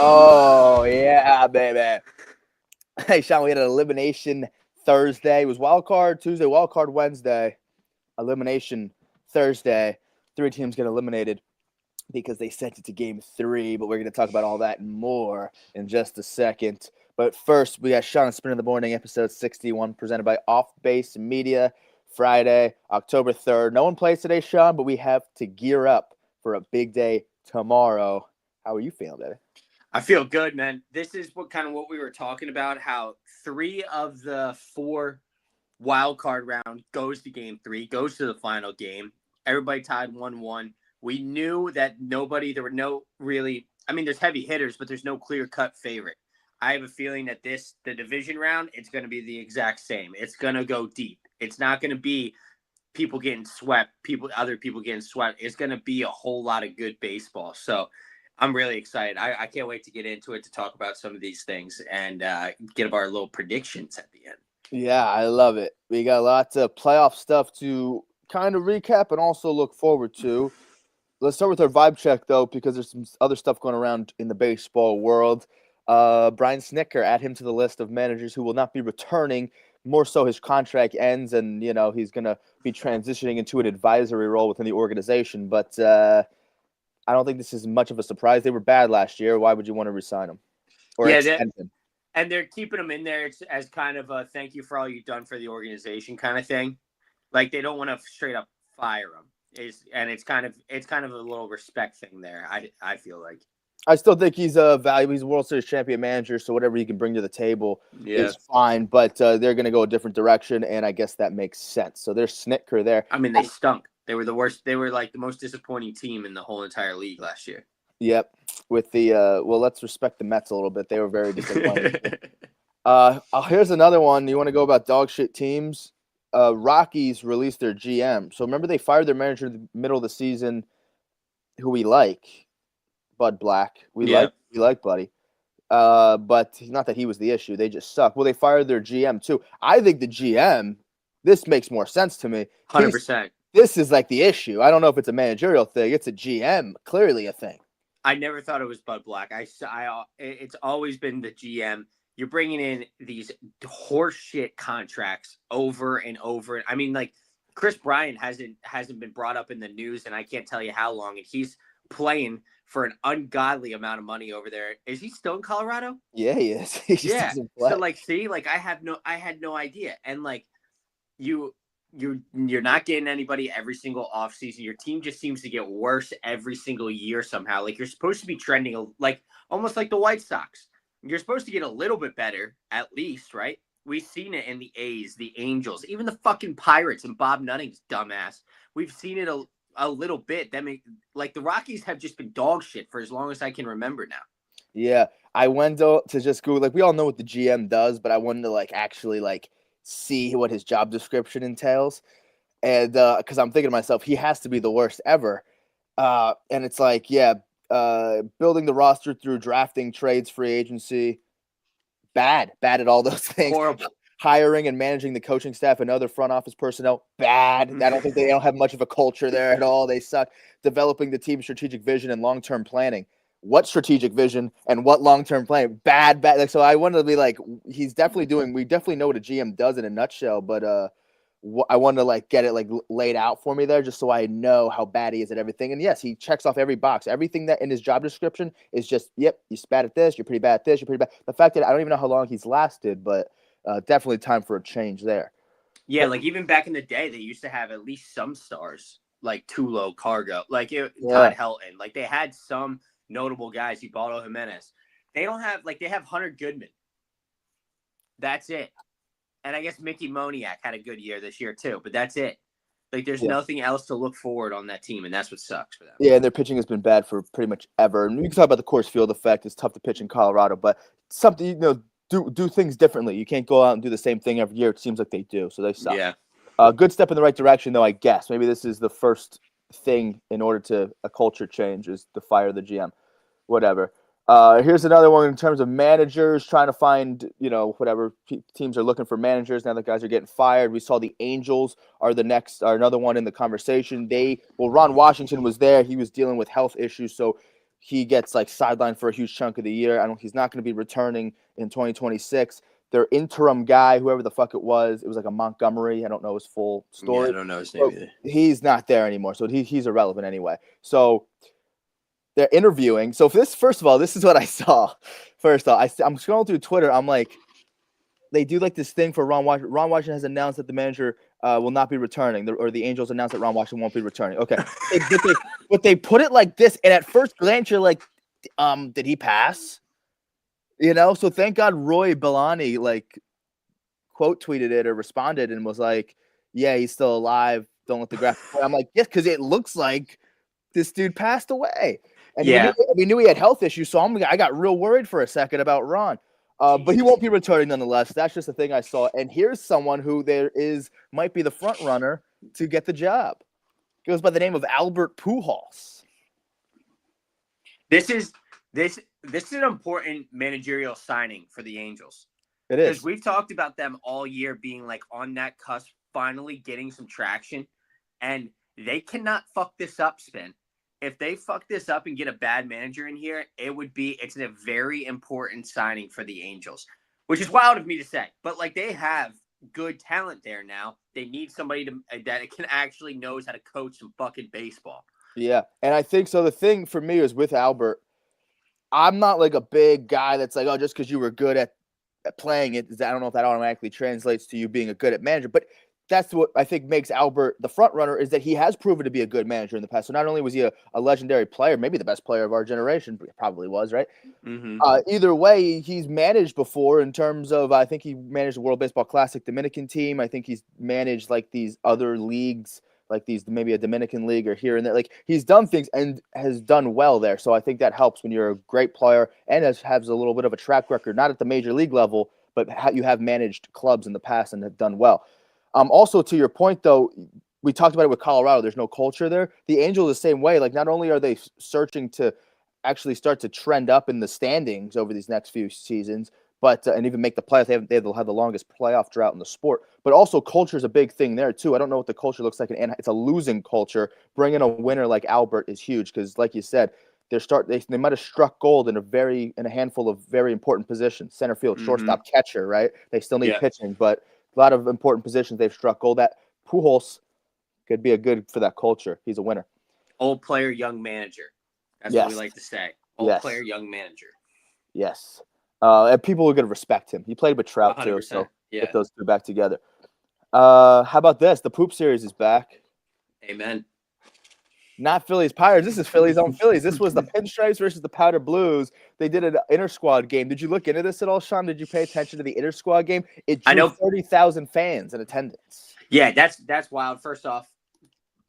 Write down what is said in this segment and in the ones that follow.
Oh, yeah, baby. Hey, Sean, we had an Elimination Thursday. It was Wild Card Tuesday, Wild Card Wednesday, Elimination Thursday. 3 teams get eliminated because they sent it to Game 3, but we're going to talk about all that and more in just a second. But first, we got Sean Spin in the Morning, episode 61, presented by Off Base Media, Friday, October 3rd. No one plays today, Sean, but we have to gear up for a big day tomorrow. How are you feeling, baby? I feel good, man. This is what we were talking about, how 3 of the 4 wild card round goes to Game 3, goes to the final game. Everybody tied 1-1. We knew that there were no really, there's heavy hitters, but there's no clear-cut favorite. I have a feeling that the division round, it's going to be the exact same. It's going to go deep. It's not going to be people getting swept, other people getting swept. It's going to be a whole lot of good baseball. So I'm really excited. I can't wait to get into it, to talk about some of these things and give our little predictions at the end. Yeah, I love it. We got lots of playoff stuff to kind of recap and also look forward to. Let's start with our vibe check, though, because there's some other stuff going around in the baseball world. Brian Snitker, add him to the list of managers who will not be returning. More so his contract ends and, he's going to be transitioning into an advisory role within the organization. But I don't think this is much of a surprise. They were bad last year. Why would you want to resign them? Or extend them? And they're keeping them in there as kind of a thank you for all you've done for the organization kind of thing. Like, they don't want to straight up fire them. It's kind of a little respect thing there. I feel like. I still think he's a valuable. He's a World Series champion manager, so whatever he can bring to the table is fine. But they're going to go a different direction, and I guess that makes sense. So there's Snitker there. They stunk. They were the worst. They were like the most disappointing team in the whole entire league last year. Yep. With the let's respect the Mets a little bit. They were very disappointing. Here's another one. You want to go about dog shit teams? Rockies released their GM. So remember, they fired their manager in the middle of the season, who we like, Bud Black. We like Buddy. But not that he was the issue. They just suck. Well, they fired their GM too. I think the GM, this makes more sense to me. 100%. This is like the issue. I don't know if it's a managerial thing. It's a GM, clearly a thing. I never thought it was Bud Black. It's always been the GM. You're bringing in these horseshit contracts over and over. Like Chris Bryant hasn't been brought up in the news, and I can't tell you how long. And he's playing for an ungodly amount of money over there. Is he still in Colorado? Yeah, he is. He just doesn't play. So I had no idea. And you're not getting anybody every single offseason. Your team just seems to get worse every single year somehow. Like, you're supposed to be trending almost like the White Sox. You're supposed to get a little bit better, at least, right? We've seen it in the A's, the Angels, even the fucking Pirates and Bob Nutting's dumbass. We've seen it a little bit. The Rockies have just been dog shit for as long as I can remember now. Yeah, I went to just Google. We all know what the GM does, but I wanted to actually see what his job description entails, and because I'm thinking to myself, he has to be the worst ever. And it's building the roster through drafting, trades, free agency. Bad at all those things. Horrible. Hiring and managing the coaching staff and other front office personnel. Bad. I don't think they don't have much of a culture there at all. They suck. Developing the team's strategic vision and long-term planning. What strategic vision and what long-term planning? Bad. So I wanted to be we definitely know what a GM does in a nutshell, but I wanted to get it laid out for me there just so I know how bad he is at everything. And yes, he checks off every box. Everything that in his job description is just, yep, you're bad at this, you're pretty bad at this, you're pretty bad. The fact that I don't even know how long he's lasted, but definitely time for a change there. Yeah, even back in the day, they used to have at least some stars. like Tulo, Cargo, like Yeah. Todd Helton. Like they had some notable guys. Ubaldo Jimenez. They don't have like they have Hunter Goodman. That's it. And I guess Mickey Moniak had a good year this year too, but that's it. Like there's Yeah. nothing else to look forward on that team, and that's what sucks for them. Yeah, and their pitching has been bad for pretty much ever. And we can talk about the course field effect. It's tough to pitch in Colorado, but something, do things differently. You can't go out and do the same thing every year. It seems like they do, so they suck. Yeah. Good step in the right direction, though, I guess. Maybe this is the first thing in order to a culture change is to fire the GM. Whatever. Here's another one in terms of managers trying to find, whatever teams are looking for managers. Now the guys are getting fired. We saw the Angels are another one in the conversation. Ron Washington was there. He was dealing with health issues, so he gets like sidelined for a huge chunk of the year. He's not going to be returning in 2026. Their interim guy, whoever the fuck it was like a Montgomery. I don't know his full story. Yeah, I don't know his name either. He's not there anymore, so he's irrelevant anyway. So they're interviewing. So first of all, this is what I saw. First off, I'm scrolling through Twitter. I'm like, they do like this thing for Ron Washington. Ron Washington has announced that the manager will not be returning, or the Angels announced that Ron Washington won't be returning. Okay, but they put it like this, and at first glance, you're like, did he pass? So thank God Roy Belani like quote tweeted it or responded and was like, yeah, he's still alive. Don't let the graphic play. I'm like, yes, because it looks like this dude passed away. And Yeah. we knew he had health issues, so I got real worried for a second about Ron. But he won't be returning nonetheless. That's just the thing I saw. And here's someone who might be the front runner to get the job. Goes by the name of Albert Pujols. This is an important managerial signing for the Angels. It is. Because we've talked about them all year being like on that cusp, finally getting some traction, and they cannot fuck this up, Spin. If they fuck this up and get a bad manager in here, it's a very important signing for the Angels, which is wild of me to say. But like they have good talent there now. They need somebody that can actually knows how to coach some fucking baseball. Yeah, and I think so. The thing for me is with Albert, I'm not like a big guy that's like, oh, just because you were good at playing it, I don't know if that automatically translates to you being a good at manager, but that's what I think makes Albert the front runner is that he has proven to be a good manager in the past. So not only was he a legendary player, maybe the best player of our generation, probably was, right? Mm-hmm. Either way, he's managed before in terms of, I think he managed the World Baseball Classic Dominican team. I think he's managed like these other leagues, like these, maybe a Dominican league or here and there. Like he's done things and has done well there. So I think that helps when you're a great player and has a little bit of a track record, not at the major league level, but you have managed clubs in the past and have done well. Also, to your point, though, we talked about it with Colorado. There's no culture there. The Angels the same way. Like, not only are they searching to actually start to trend up in the standings over these next few seasons, but and even make the playoffs. They'll have the longest playoff drought in the sport. But also, culture is a big thing there too. I don't know what the culture looks like, and it's a losing culture. Bringing a winner like Albert is huge because, like you said, they might have struck gold in a handful of very important positions: center field, shortstop, catcher. Right? They still need pitching, but a lot of important positions they've struck gold. That Pujols could be a good for that culture. He's a winner. Old player, young manager. That's what we like to say. Old player, young manager. Yes. And people are going to respect him. He played with Trout 100%. too, so yeah. Get those two back together. How about this? The Poop Series is back. Amen. Not Phillies Pirates. This is Phillies on Phillies. This was the Pinstripes versus the Powder Blues. They did an inter-squad game. Did you look into this at all, Sean? Did you pay attention to the inter-squad game? It drew 30,000 fans in attendance. Yeah, that's wild. First off,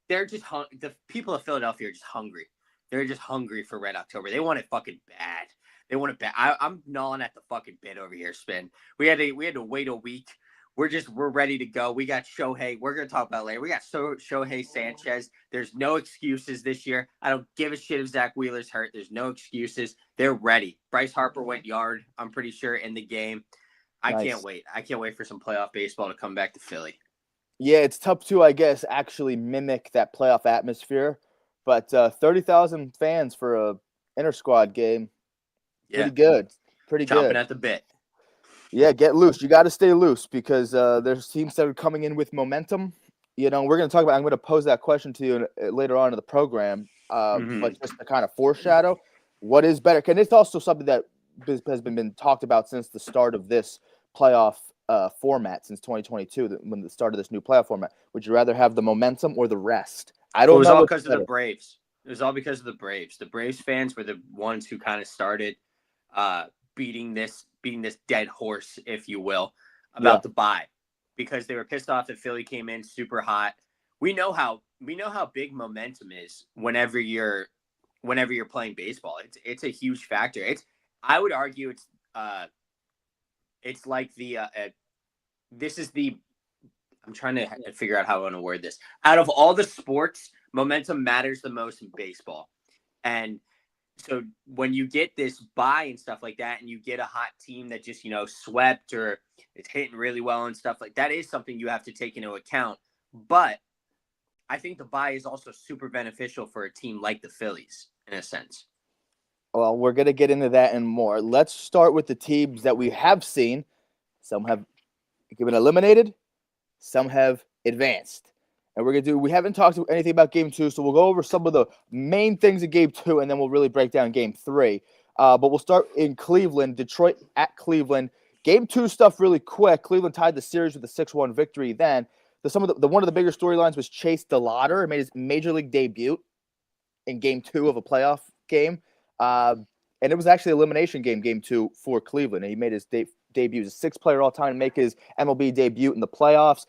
they're just the people of Philadelphia are just hungry. They're just hungry for Red October. They want it fucking bad. They want it bad. I'm gnawing at the fucking bit over here, Spin. We had to wait a week. We're ready to go. We got Shohei. We're gonna talk about it later. We got Shohei Sanchez. There's no excuses this year. I don't give a shit if Zach Wheeler's hurt. There's no excuses. They're ready. Bryce Harper went yard, I'm pretty sure, in the game. I can't wait. I can't wait for some playoff baseball to come back to Philly. Yeah, it's tough to, I guess, actually mimic that playoff atmosphere. But 30,000 fans for a inter-squad game, pretty good. Pretty good. Chomping at the bit. Yeah, get loose. You got to stay loose because there's teams that are coming in with momentum. We're going to talk about. I'm going to pose that question to you later on in the program. But just to kind of foreshadow, what is better? And it's also something that has been talked about since the start of this playoff format, since 2022, when the start of this new playoff format. Would you rather have the momentum or the rest I It don't was know all what's because of the better. Braves. It was all because of the Braves. The Braves fans were the ones who kind of started beating this dead horse, if you will, Yeah. about the bye, because they were pissed off that Philly came in super hot. We know how big momentum is whenever you're playing baseball. It's a huge factor. I would argue it's like this is the I'm trying to figure out how I want to word this. Out of all the sports, momentum matters the most in baseball. And so when you get this bye and stuff like that, and you get a hot team that just, swept or is hitting really well and stuff like that, is something you have to take into account. But I think the bye is also super beneficial for a team like the Phillies in a sense. Well, we're going to get into that and more. Let's start with the teams that we have seen. Some have been eliminated, some have advanced. And we haven't talked anything about game 2, so we'll go over some of the main things in game 2, and then we'll really break down game 3. But we'll start in Cleveland, Detroit at Cleveland. Game 2 stuff really quick. Cleveland tied the series with a 6-1 victory then. One of the bigger storylines was Chase DeLauder. He made his major league debut in game 2 of a playoff game. And it was actually an elimination game 2 for Cleveland. And he made his debut as a 6th player all time to make his MLB debut in the playoffs.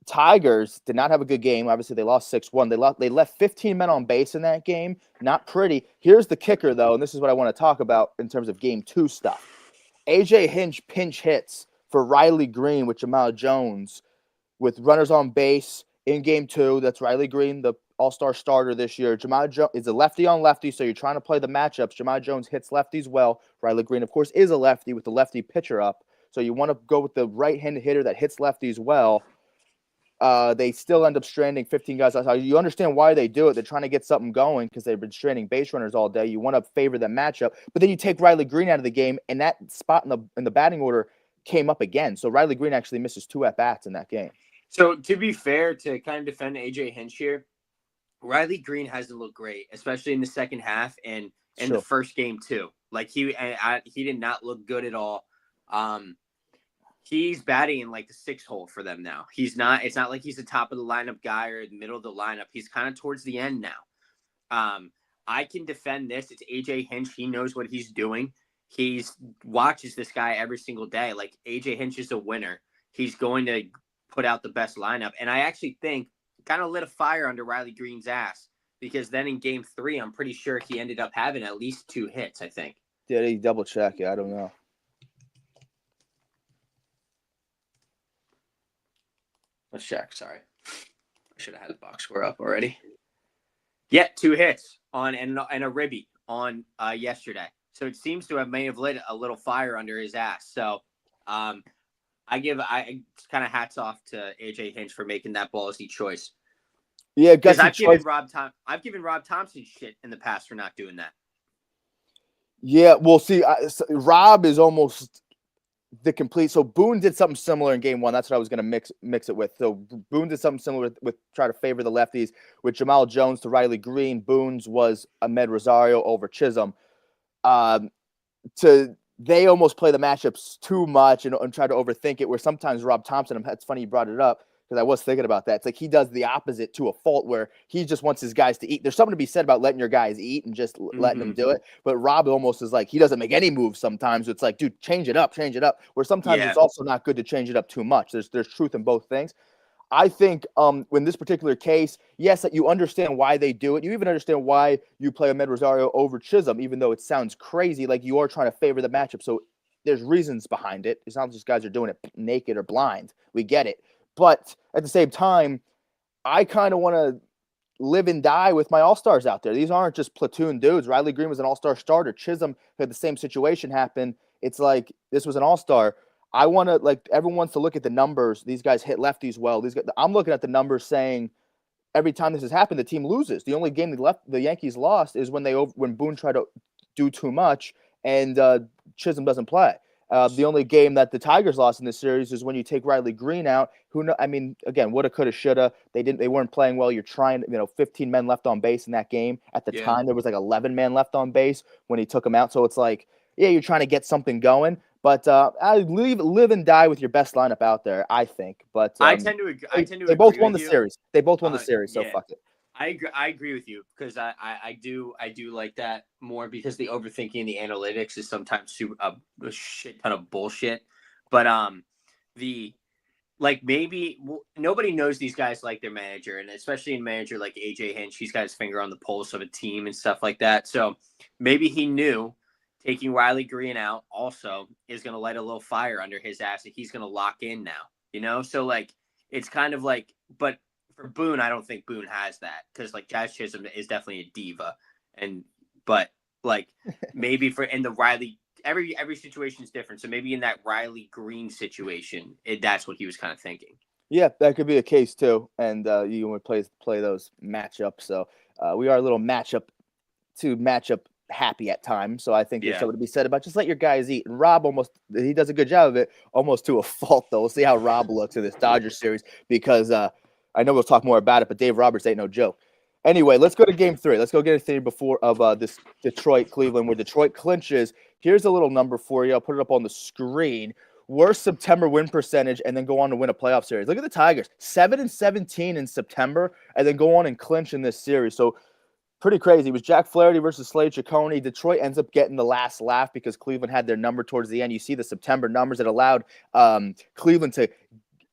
Tigers did not have a good game. Obviously, they lost 6-1. They left 15 men on base in that game. Not pretty. Here's the kicker, though, and this is what I want to talk about in terms of game 2 stuff. A.J. Hinch pinch hits for Riley Green with Jamal Jones with runners on base in game 2. That's Riley Green, the all-star starter this year. Jamal Jones is a lefty on lefty, so you're trying to play the matchups. Jamal Jones hits lefties well. Riley Green, of course, is a lefty with the lefty pitcher up. So you want to go with the right-handed hitter that hits lefties well. They still end up stranding 15 guys outside. You understand why they do it. They're trying to get something going because they've been stranding base runners all day. You want to favor the matchup, but then you take Riley Green out of the game, and that spot in the batting order came up again. So Riley Green actually misses 2 at-bats in that game. So to be fair, to kind of defend AJ Hinch here, Riley Green hasn't looked great, especially in the second half and in the first game too. Like he did not look good at all. He's batting in like the 6th hole for them now. It's not like he's the top of the lineup guy or the middle of the lineup. He's kind of towards the end now. I can defend this. It's AJ Hinch. He knows what he's doing. He watches this guy every single day. Like AJ Hinch is a winner. He's going to put out the best lineup. And I actually think kind of lit a fire under Riley Green's ass, because then in game 3, I'm pretty sure he ended up having at least 2 hits, I think. Did he double check? Yeah, I don't know. Let's check. Sorry. I should have had the box score up already. Yeah, 2 hits and a ribby on yesterday. So it seems to have may have lit a little fire under his ass. So I kind of hats off to AJ Hinch for making that ballsy choice. Yeah, because I've given Rob Thompson shit in the past for not doing that. Yeah, well, see, Rob is almost the complete. So Boone did something similar in game 1. That's what I was going to mix it with. So Boone did something similar with try to favor the lefties with Jamal Jones to Riley Green. Boone's was Ahmed Rosario over Chisholm. They almost play the matchups too much and try to overthink it, where sometimes Rob Thompson, it's funny you brought it up because I was thinking about that. It's like he does the opposite to a fault, where he just wants his guys to eat. There's something to be said about letting your guys eat and just letting them do it. But Rob almost is like, he doesn't make any moves sometimes. It's like, dude, change it up. Where sometimes it's also not good to change it up too much. There's truth in both things. I think in this particular case, yes, that you understand why they do it. You even understand why you play Ahmed Rosario over Chisholm, even though it sounds crazy, like you are trying to favor the matchup. So there's reasons behind it. It's not just guys are doing it naked or blind. We get it. But at the same time, I kind of want to live and die with my all-stars out there. These aren't just platoon dudes. Riley Green was an all-star starter. Chisholm had the same situation happen. It's like this was an all-star. I want to, like, everyone wants to look at the numbers. These guys hit lefties well. I'm looking at the numbers saying every time this has happened, the team loses. The only game the Yankees lost is when Boone tried to do too much and Chisholm doesn't play. The only game that the Tigers lost in this series is when you take Riley Green out. Again, woulda, coulda, shoulda. They weren't playing well. You're trying, 15 men left on base in that game. At the time, there was like 11 men left on base when he took them out. So it's like, yeah, you're trying to get something going. But I live and die with your best lineup out there, I think. But I tend to agree. They both won the series. They both won the series, so fuck it. I agree with you because I do like that more because the overthinking and the analytics is sometimes a shit ton of bullshit. But the like maybe nobody knows these guys like their manager, and especially in manager like AJ Hinch, he's got his finger on the pulse of a team and stuff like that. So maybe he knew taking Riley Green out also is going to light a little fire under his ass, and he's going to lock in now. So like it's kind of like, but for Boone, I don't think Boone has that because like Jazz Chisholm is definitely a diva, but like maybe for in the Riley every situation is different. So maybe in that Riley Green situation, that's what he was kind of thinking. Yeah, that could be a case too. And you want to play those matchups. So we are a little matchup happy at times. So I think there's something to be said about just let your guys eat. And Rob he does a good job of it, almost to a fault though. We'll see how Rob looks in this Dodgers series because I know we'll talk more about it, but Dave Roberts ain't no joke. Anyway, let's go to game 3. Let's go get a theory before of this Detroit-Cleveland, where Detroit clinches. Here's a little number for you. I'll put it up on the screen. Worst September win percentage, and then go on to win a playoff series. Look at the Tigers, 7-17 in September, and then go on and clinch in this series. So pretty crazy. It was Jack Flaherty versus Slade Ciccone. Detroit ends up getting the last laugh because Cleveland had their number towards the end. You see the September numbers that allowed Cleveland to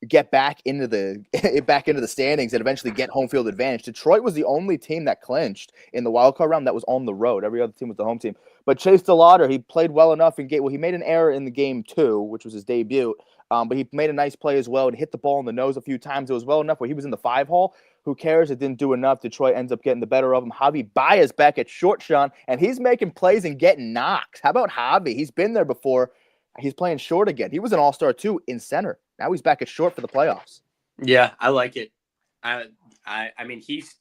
get back into the standings and eventually get home field advantage. Detroit was the only team that clinched in the wild card round that was on the road. Every other team was the home team. But Chase DeLauder, he played well enough in game. Well, he made an error in the game 2, which was his debut. But he made a nice play as well and hit the ball in the nose a few times. It was well enough where he was in the 5 hole. Who cares? It didn't do enough. Detroit ends up getting the better of him. Javi Baez back at short, Sean, and he's making plays and getting knocks. How about Javi? He's been there before. He's playing short again. He was an all-star too in center. Now he's back at short for the playoffs. Yeah, I like it. I mean, he's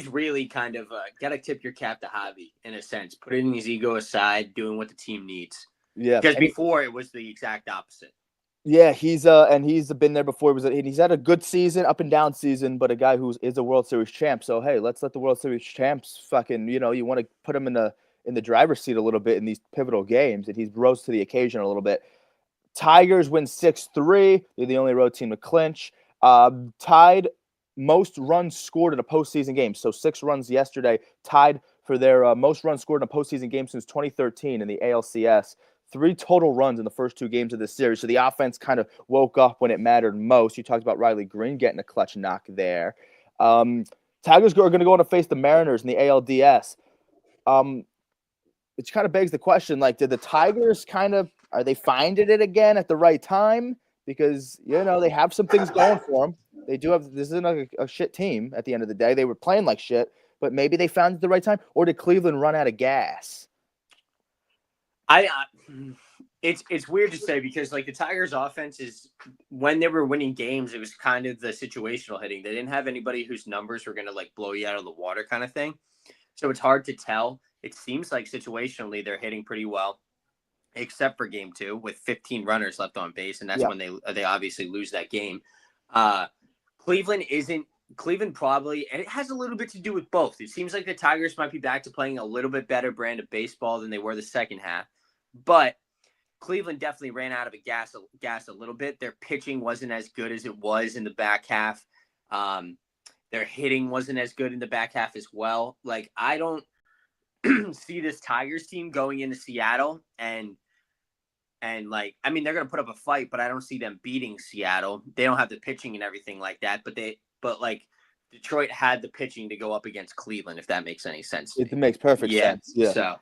really kind of got to tip your cap to Javi in a sense, putting his ego aside, doing what the team needs. Yeah, because before it was the exact opposite. Yeah, he's been there before. He's had a good season, up and down season, but a guy who is a World Series champ. So hey, let's let the World Series champs fucking you want to put him in the driver's seat a little bit in these pivotal games, and he rose to the occasion a little bit. Tigers win 6-3. They're the only road team to clinch. Tied most runs scored in a postseason game. So 6 runs yesterday, tied for their most runs scored in a postseason game since 2013 in the ALCS. 3 total runs in the first 2 games of this series. So the offense kind of woke up when it mattered most. You talked about Riley Green getting a clutch knock there. Tigers are going to go on to face the Mariners in the ALDS. Which kind of begs the question, like, did the Tigers are they finding it again at the right time? Because, they have some things going for them. They do have – this isn't a shit team at the end of the day. They were playing like shit, but maybe they found it at the right time. Or did Cleveland run out of gas? It's weird to say because like the Tigers offense is when they were winning games, it was kind of the situational hitting. They didn't have anybody whose numbers were going to like blow you out of the water kind of thing. So it's hard to tell. It seems like situationally they're hitting pretty well, except for game 2 with 15 runners left on base. And that's when they obviously lose that game. Cleveland probably, and it has a little bit to do with both. It seems like the Tigers might be back to playing a little bit better brand of baseball than they were the second half. But Cleveland definitely ran out of gas a little bit. Their pitching wasn't as good as it was in the back half. Their hitting wasn't as good in the back half as well. Like, I don't see this Tigers team going into Seattle and like, I mean, they're going to put up a fight, but I don't see them beating Seattle. They don't have the pitching and everything like that, but like Detroit had the pitching to go up against Cleveland, if that makes any sense. It makes perfect sense. Yeah. So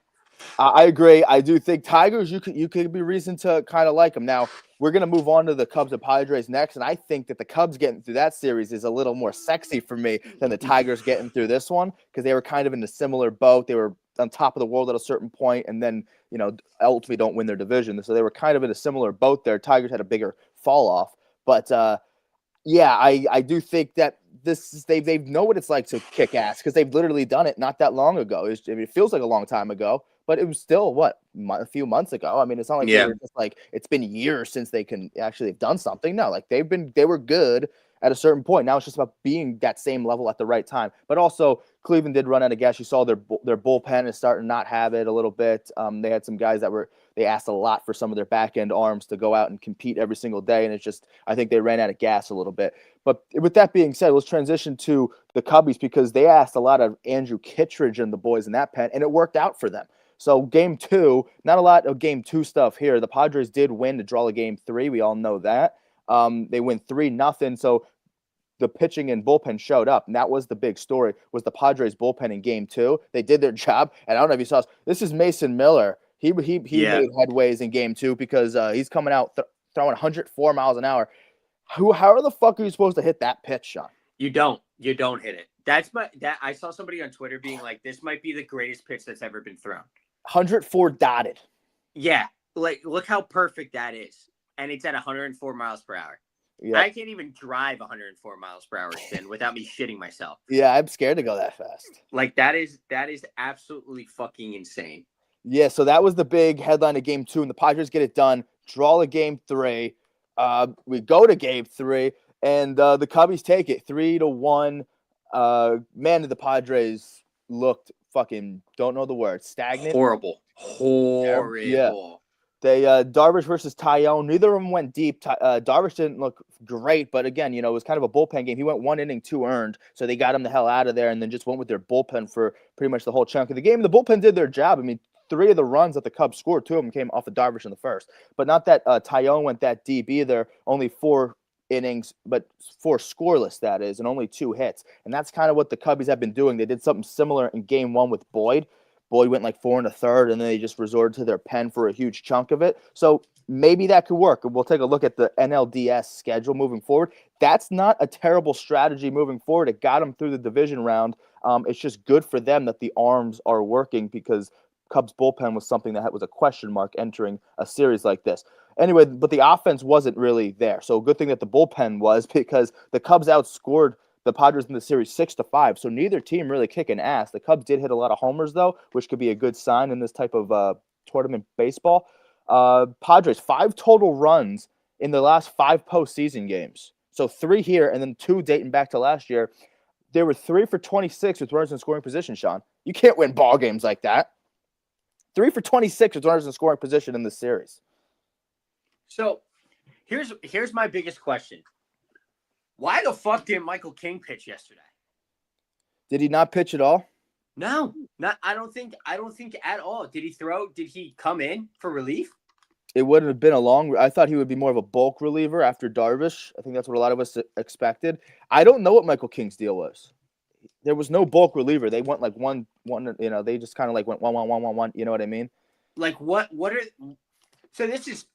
I agree. I do think Tigers, you could be reason to kind of like them. Now, we're going to move on to the Cubs and Padres next, and I think that the Cubs getting through that series is a little more sexy for me than the Tigers getting through this one because they were kind of in a similar boat. They were on top of the world at a certain point and then, ultimately don't win their division. So they were kind of in a similar boat there. Tigers had a bigger fall off. But, I do think that they know what it's like to kick ass because they've literally done it not that long ago. It feels like a long time ago. But it was still, a few months ago. I mean, it's not like they were just like it's been years since they can actually have done something. No, like they were good at a certain point. Now it's just about being that same level at the right time. But also, Cleveland did run out of gas. You saw their bullpen is starting to not have it a little bit. They had some guys that they asked a lot for some of their back end arms to go out and compete every single day. And it's just, I think they ran out of gas a little bit. But with that being said, let's transition to the Cubbies because they asked a lot of Andrew Kittredge and the boys in that pen, and it worked out for them. So game 2, not a lot of game 2 stuff here. The Padres did win to draw a game 3. We all know that. They win 3-0. So the pitching and bullpen showed up, and that was the big story, was the Padres bullpen in game 2. They did their job, and I don't know if you saw this. This is Mason Miller. He made headways in game 2 because he's coming out throwing 104 miles an hour. How the fuck are you supposed to hit that pitch, Sean? You don't hit it. I saw somebody on Twitter being like, this might be the greatest pitch that's ever been thrown. 104 dotted. Yeah. Like, look how perfect that is. And it's at 104 miles per hour. Yep. I can't even drive 104 miles per hour without me shitting myself. Yeah, I'm scared to go that fast. Like, that is absolutely fucking insane. Yeah, so that was the big headline of game 2, and the Padres get it done, draw a game 3. We go to game 3, and the Cubbies take it 3-1. Man, the Padres looked fucking, don't know the word, stagnant. Horrible. Yeah. They Darvish versus Tyone. Neither of them went deep. Darvish didn't look great, but again, it was kind of a bullpen game. He went 1 inning, 2 earned, so they got him the hell out of there, and then just went with their bullpen for pretty much the whole chunk of the game. The bullpen did their job. I mean, 3 of the runs that the Cubs scored, 2 of them came off of Darvish in the first, but not that Tyone went that deep either. Only 4 innings, but 4 scoreless, that is, and only 2 hits, and that's kind of what the Cubbies have been doing. They did something similar in game 1 with Boyd. Boyd went like 4 1/3, and then they just resorted to their pen for a huge chunk of it. So maybe that could work. We'll take a look at the NLDS schedule moving forward. That's not a terrible strategy moving forward. It got them through the division round. It's just good for them that the arms are working because Cubs bullpen was something that was a question mark entering a series like this. Anyway, but the offense wasn't really there. So good thing that the bullpen was, because the Cubs outscored the Padres in the series 6-5. So neither team really kicking ass. The Cubs did hit a lot of homers, though, which could be a good sign in this type of tournament baseball. Padres, 5 total runs in the last 5 postseason games. So 3 here and then 2 dating back to last year. They were 3 for 26 with runners in scoring position, Sean. You can't win ball games like that. 3 for 26 with runners in scoring position in this series. So here's my biggest question. Why the fuck didn't Michael King pitch yesterday? Did he not pitch at all? No, I don't think at all. Did he come in for relief? It wouldn't have been I thought he would be more of a bulk reliever after Darvish. I think that's what a lot of us expected. I don't know what Michael King's deal was. There was no bulk reliever. They went like one, they just kind of like went 1-1-1-1-1. You know what I mean? Like what are, so this is,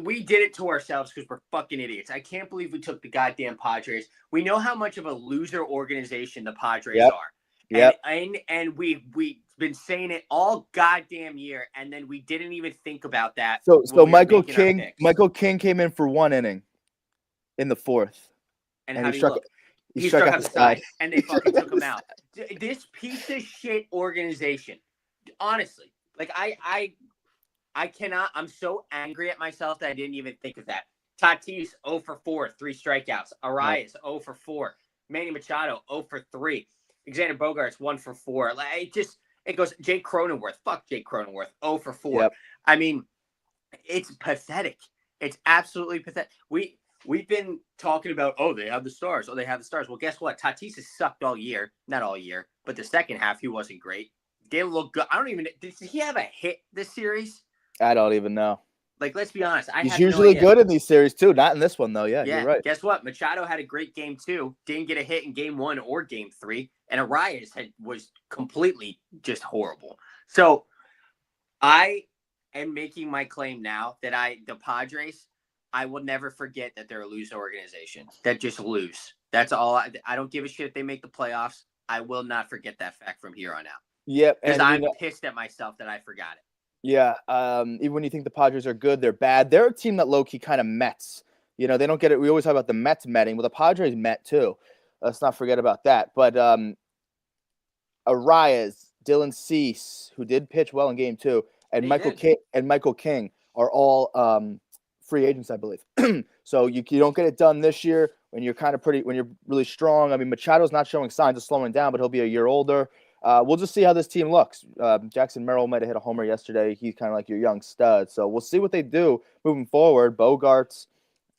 we did it to ourselves because we're fucking idiots. I can't believe we took the goddamn Padres. We know how much of a loser organization the Padres are. Yep. And we've been saying it all goddamn year, and then we didn't even think about that. So Michael King came in for 1 inning in the 4th. And how do you look? He struck out the side, and they fucking took him out. This piece of shit organization, honestly, like I cannot. I'm so angry at myself that I didn't even think of that. Tatis 0 for 4, 3 strikeouts. Arias 0 for 4. Manny Machado 0 for 3. Xander Bogaerts 1 for 4. Like it goes. Jake Cronenworth. Fuck Jake Cronenworth. 0 for 4. Yep. I mean, it's pathetic. It's absolutely pathetic. We've been talking about, they have the stars. They have the stars. Well, guess what? Tatis has sucked all year. Not all year, but the second half he wasn't great. Didn't look good. I don't even. Did he have a hit this series? I don't even know. Like, let's be honest. He's usually good in these series, too. Not in this one, though. Yeah, you're right. Guess what? Machado had a great game, too. Didn't get a hit in game 1 or game 3. And Arias was completely just horrible. So I am making my claim now that the Padres, I will never forget that they're a loser organization. That just lose. That's all. I don't give a shit if they make the playoffs. I will not forget that fact from here on out. Yep. Because I'm pissed at myself that I forgot it. Yeah, even when you think the Padres are good, they're bad. They're a team that low-key kind of Mets. They don't get it. We always talk about the Mets metting. Well, the Padres met, too. Let's not forget about that. But Arias, Dylan Cease, who did pitch well in game 2, and Michael King are all free agents, I believe. So you don't get it done this year when you're really strong. I mean, Machado's not showing signs of slowing down, but he'll be a year older. we'll just see how this team looks. Jackson Merrill might have hit a homer yesterday. He's kind of like your young stud. So we'll see what they do moving forward. Bogart's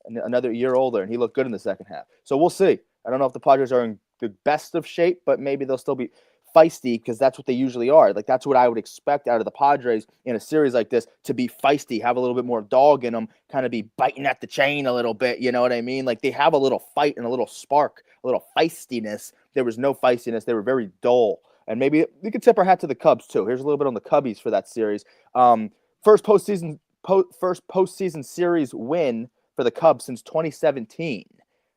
another year older, and he looked good in the second half. So we'll see. I don't know if the Padres are in the best of shape, but maybe they'll still be feisty because that's what they usually are. Like that's what I would expect out of the Padres in a series like this, to be feisty, have a little bit more dog in them, kind of be biting at the chain a little bit. You know what I mean? Like they have a little fight and a little spark, a little feistiness. There was no feistiness. They were very dull. And maybe we could tip our hat to the Cubs too. Here's a little bit on the Cubbies for that series. First postseason series win for the Cubs since 2017.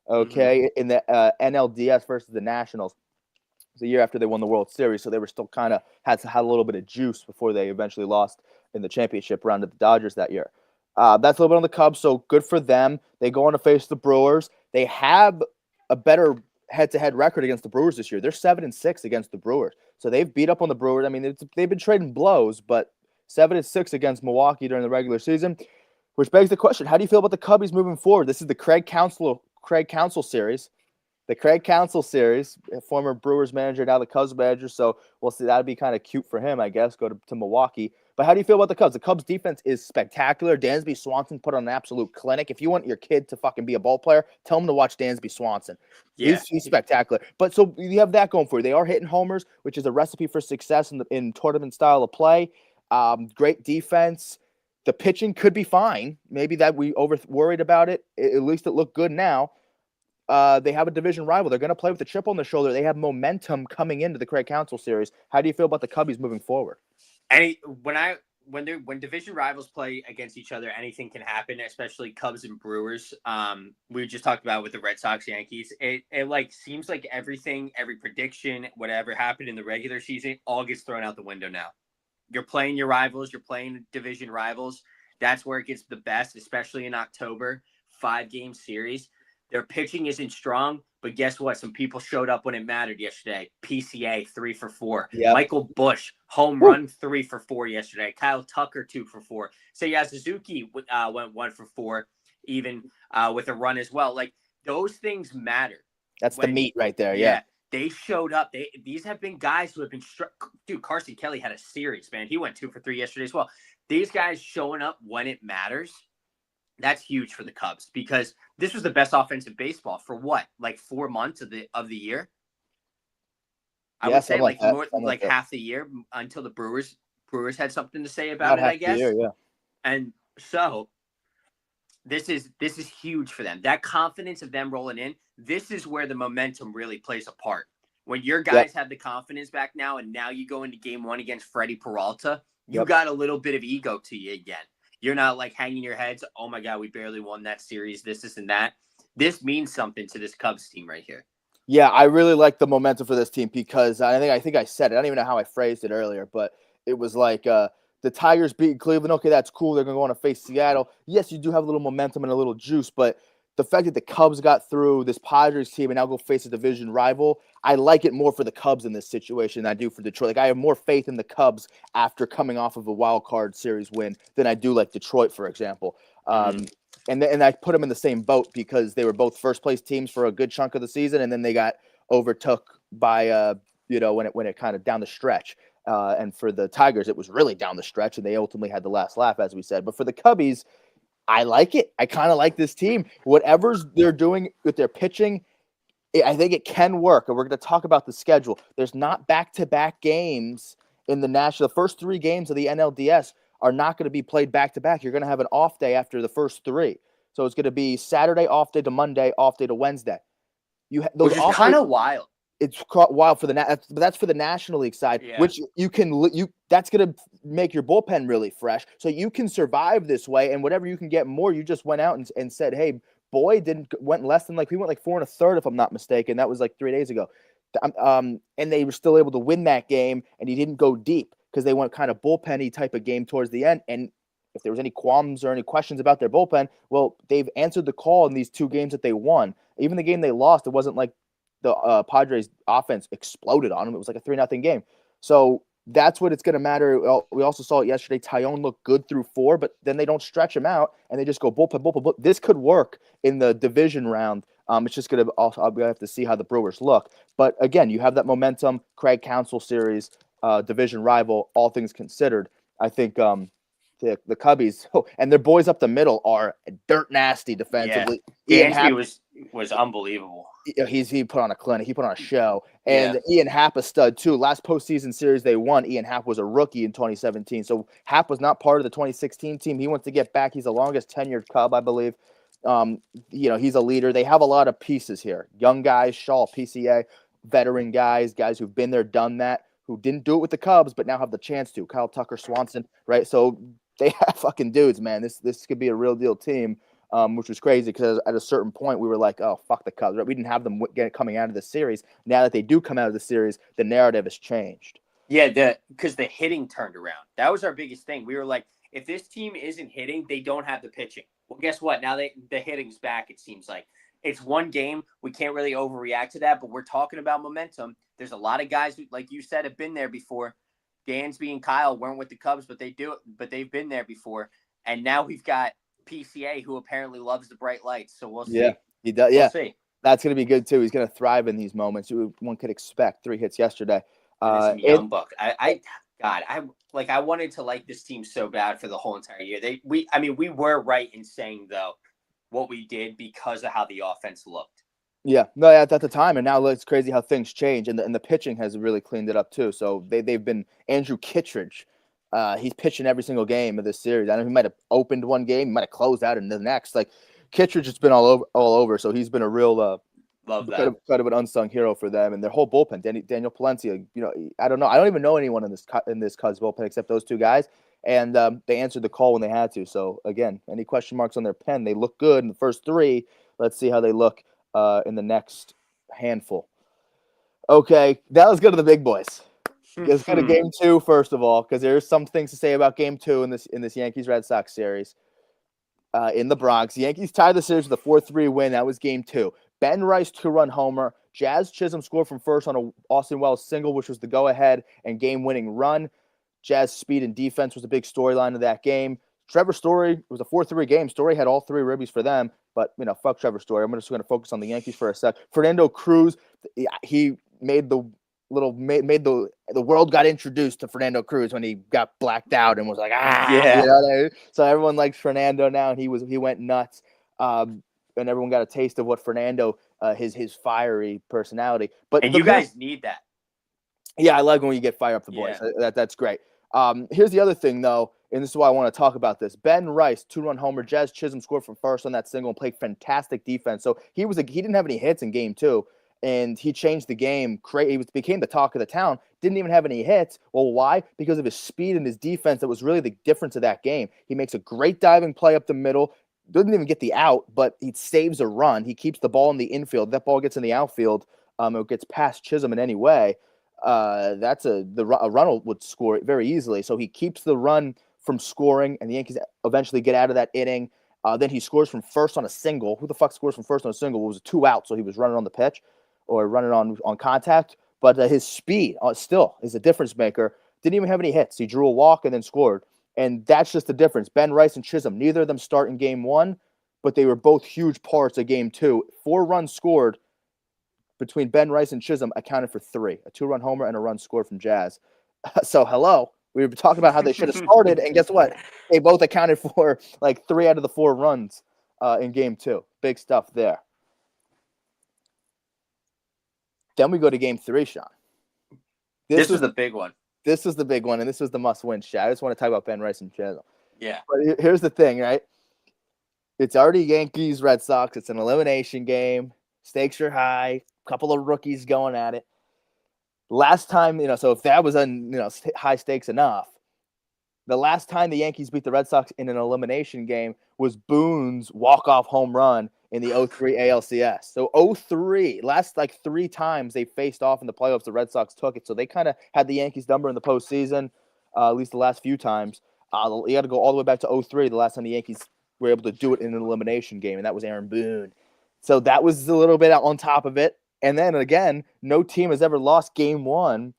Okay, in the NLDS versus the Nationals. It was a year after they won the World Series, so they were still kind of had a little bit of juice before they eventually lost in the championship round of the Dodgers that year. That's a little bit on the Cubs, so good for them. They go on to face the Brewers. They have a better head-to-head record against the Brewers this year. They're 7-6 against the Brewers, so they've beat up on the Brewers. I mean, they've been trading blows, but 7-6 against Milwaukee during the regular season, which begs the question: how do you feel about the Cubbies moving forward? This is the Craig Counsell series. The Craig Counsell series, former Brewers manager, now the Cubs manager. So we'll see. That'd be kind of cute for him, I guess, go to Milwaukee. But how do you feel about the Cubs? The Cubs defense is spectacular. Dansby Swanson put on an absolute clinic. If you want your kid to fucking be a ball player, tell him to watch Dansby Swanson. Yeah. He's spectacular. But so you have that going for you. They are hitting homers, which is a recipe for success in tournament style of play. Great defense. The pitching could be fine. Maybe that we worried about it. At least it looked good now. They have a division rival. They're going to play with a chip on their shoulder. They have momentum coming into the Craig Counsell series. How do you feel about the Cubbies moving forward? When division rivals play against each other, anything can happen, especially Cubs and Brewers. We just talked about with the Red Sox, Yankees. It like seems like every prediction, whatever happened in the regular season, all gets thrown out the window now. You're playing your rivals. You're playing division rivals. That's where it gets the best, especially in October. 5-game series. Their pitching isn't strong, but guess what? Some people showed up when it mattered yesterday. PCA 3 for 4. Yep. Michael Busch home run 3 for 4 yesterday. Kyle Tucker 2 for 4. Seiya Suzuki went 1 for 4, even with a run as well. Like those things matter. That's the meat right there. Yeah. They showed up. These have been guys who have been dude. Carson Kelly had a series, man. He went 2 for 3 yesterday as well. These guys showing up when it matters. That's huge for the Cubs because this was the best offense in baseball for what, like 4 months of the year. I would say like half the year until the Brewers had something to say about it, I guess. Year, yeah. And so this is huge for them. That confidence of them rolling in. This is where the momentum really plays a part. When your guys have the confidence back now, and now you go into game 1 against Freddie Peralta, you got a little bit of ego to you again. You're not like hanging your heads. Oh my God, we barely won that series. This and that. This means something to this Cubs team right here. Yeah, I really like the momentum for this team because I think I said it. I don't even know how I phrased it earlier, but it was like the Tigers beat Cleveland. Okay, that's cool. They're going to go on to face Seattle. Yes, you do have a little momentum and a little juice, but the fact that the Cubs got through this Padres team and now go face a division rival, I like it more for the Cubs in this situation than I do for Detroit. Like I have more faith in the Cubs after coming off of a wild card series win than I do like Detroit, for example. And I put them in the same boat because they were both first place teams for a good chunk of the season, and then they got overtook by when it kind of down the stretch. And for the Tigers, it was really down the stretch, and they ultimately had the last laugh, as we said. But for the Cubbies, I like it. I kind of like this team. Whatever's they're doing with their pitching, I think it can work. And we're going to talk about the schedule. There's not back-to-back games in the national. The first 3 games of the NLDS are not going to be played back-to-back. You're going to have an off day after the first 3. So it's going to be Saturday, off day to Monday, off day to Wednesday. Which is kind of wild. It's wild for that's for the National League side, which that's going to make your bullpen really fresh. So you can survive this way, and whatever you can get more, you just went out and said, hey, Boyd went less than we went like 4 1/3, if I'm not mistaken. That was like 3 days ago. And they were still able to win that game, and he didn't go deep because they went kind of bullpen-y type of game towards the end. And if there was any qualms or any questions about their bullpen, well, they've answered the call in these 2 games that they won. Even the game they lost, it wasn't like the Padres offense exploded on them. It was like a 3-0 game. So that's what it's going to matter. We also saw it yesterday. Tyone looked good through 4, but then they don't stretch him out and they just go bullpen. This could work in the division round It's just going to also, I'll have to see how the Brewers look. But again, you have that momentum, Craig Counsell series, division rival, all things considered. I think the Cubbies and their boys up the middle are dirt nasty defensively. Yeah. Dansby was unbelievable. He put on a clinic. He put on a show. And Yeah. Ian Happ a stud too. Last postseason series they won, Ian Happ was a rookie in 2017. So Happ was not part of the 2016 team. He wants to get back. He's the longest tenured Cub, I believe. He's a leader. They have a lot of pieces here. Young guys, Shaw, PCA, veteran guys who've been there, done that, who didn't do it with the Cubs, but now have the chance to. Kyle Tucker, Swanson, right? So they have fucking dudes, man. This could be a real deal team. Which was crazy because at a certain point we were like, oh, fuck the Cubs. Right? We didn't have them coming out of the series. Now that they do come out of the series, the narrative has changed. Yeah, because the hitting turned around. That was our biggest thing. We were like, if this team isn't hitting, they don't have the pitching. Well, guess what? Now the hitting's back, it seems like. It's one game. We can't really overreact to that, but we're talking about momentum. There's a lot of guys who, like you said, have been there before. Dansby and Kyle weren't with the Cubs, but they've been there before. And now we've got PCA, who apparently loves the bright lights. So we'll see. Yeah, he does. Yeah, we'll see. That's going to be good too. He's going to thrive in these moments. One could expect 3 hits yesterday. He's a young buck. I wanted to like this team so bad for the whole entire year. We were right in saying though what we did because of how the offense looked. Yeah, no, at the time, and now it's crazy how things change, and the pitching has really cleaned it up too. So they've been Andrew Kittredge. He's pitching every single game of this series. I know he might have opened one game, he might have closed out in the next. Like Kittredge has been all over. So he's been a real love that kind of an unsung hero for them, and their whole bullpen. Daniel Palencia. I don't know. I don't even know anyone in this Cubs bullpen except those two guys, and they answered the call when they had to. So again, any question marks on their pen? They look good in the first 3. Let's see how they look in the next handful. Okay, now let's go to the big boys. Let's go to game 2 first of all, because there's some things to say about game 2 in this Yankees Red Sox series in the Bronx. The Yankees tied the series with a 4-3 win. That was game 2. Ben Rice 2-run homer. Jazz Chisholm scored from first on a Austin Wells single, which was the go-ahead and game-winning run. Jazz speed and defense was a big storyline of that game. Trevor Story, it was a 4-3 game. Story had all 3 ribbies for them, but fuck Trevor Story. I'm just going to focus on the Yankees for a sec. Fernando Cruz, he made the world got introduced to Fernando Cruz when he got blacked out and was like, yeah. So everyone likes Fernando now, and he went nuts. And everyone got a taste of what Fernando, his fiery personality. But you guys need that. Yeah, I like when you get fire up the boys. Yeah. That's great. Here's the other thing, though, and this is why I want to talk about this. Ben Rice, 2-run homer. Jazz Chisholm scored from first on that single and played fantastic defense. So he didn't have any hits in game 2, and he changed the game. He became the talk of the town. Didn't even have any hits. Well, why? Because of his speed and his defense. That was really the difference of that game. He makes a great diving play up the middle. Doesn't even get the out, but he saves a run. He keeps the ball in the infield. That ball gets in the outfield. It gets past Chisholm in any way. A run would score it very easily. So he keeps the run from scoring, and the Yankees eventually get out of that inning. Then he scores from first on a single. Who the fuck scores from first on a single? It was a 2 out, so he was running on the pitch or running on contact. But his speed still is a difference maker. Didn't even have any hits. He drew a walk and then scored. And that's just the difference. Ben Rice and Chisholm, neither of them start in game 1, but they were both huge parts of game 2. 4 runs scored between Ben Rice and Chisholm accounted for 3. A 2-run homer and a run scored from Jazz. So, hello. We were talking about how they should have started, and guess what? They both accounted for like 3 out of the 4 runs in game 2. Big stuff there. Then we go to game 3, Sean. This was the big one. This was the big one, and this was the must-win shot. I just want to talk about Ben Rice and Chisholm. Yeah. But here's the thing, right? It's already Yankees, Red Sox. It's an elimination game. Stakes are high. Couple of rookies going at it. Last time, so if that was high stakes enough, the last time the Yankees beat the Red Sox in an elimination game was Boone's walk-off home run in the 03 ALCS. So 03, last 3 times they faced off in the playoffs, the Red Sox took it. So they kind of had the Yankees number in the postseason, at least the last few times. You got to go all the way back to 03, the last time the Yankees were able to do it in an elimination game, and that was Aaron Boone. So that was a little bit on top of it. And then again, no team has ever lost game 1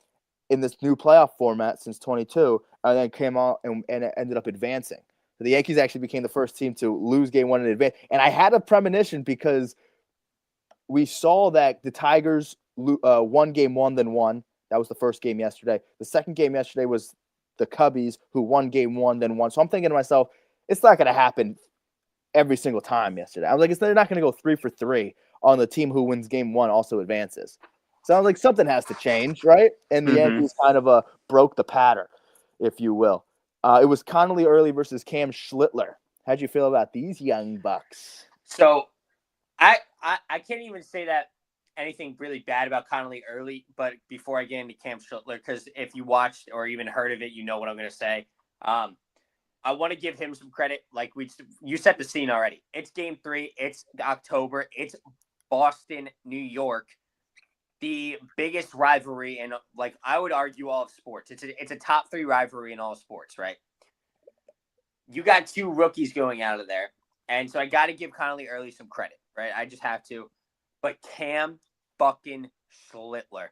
in this new playoff format since 22, and then came out and ended up advancing. So the Yankees actually became the first team to lose game 1 in advance. And I had a premonition because we saw that the Tigers won game one, then won. That was the first game yesterday. The second game yesterday was the Cubbies, who won game one, then won. So I'm thinking to myself, it's not going to happen every single time yesterday. I was like, they're not going to go 3 for 3 on the team who wins game one also advances. So I was like, something has to change, right? And the Yankees kind of broke the pattern, if you will. It was Connolly Early versus Cam Schlittler. How'd you feel about these young bucks? So I can't even say that anything really bad about Connolly Early, but before I get into Cam Schlittler, because if you watched or even heard of it, you know what I'm going to say. I want to give him some credit. Like you set the scene already. It's game 3. It's October. It's Boston, New York. The biggest rivalry in, like, I would argue all of sports. It's a top 3 rivalry in all sports, right? You got 2 rookies going out of there. And so I got to give Connolly Early some credit, right? I just have to. But Cam fucking Schlittler.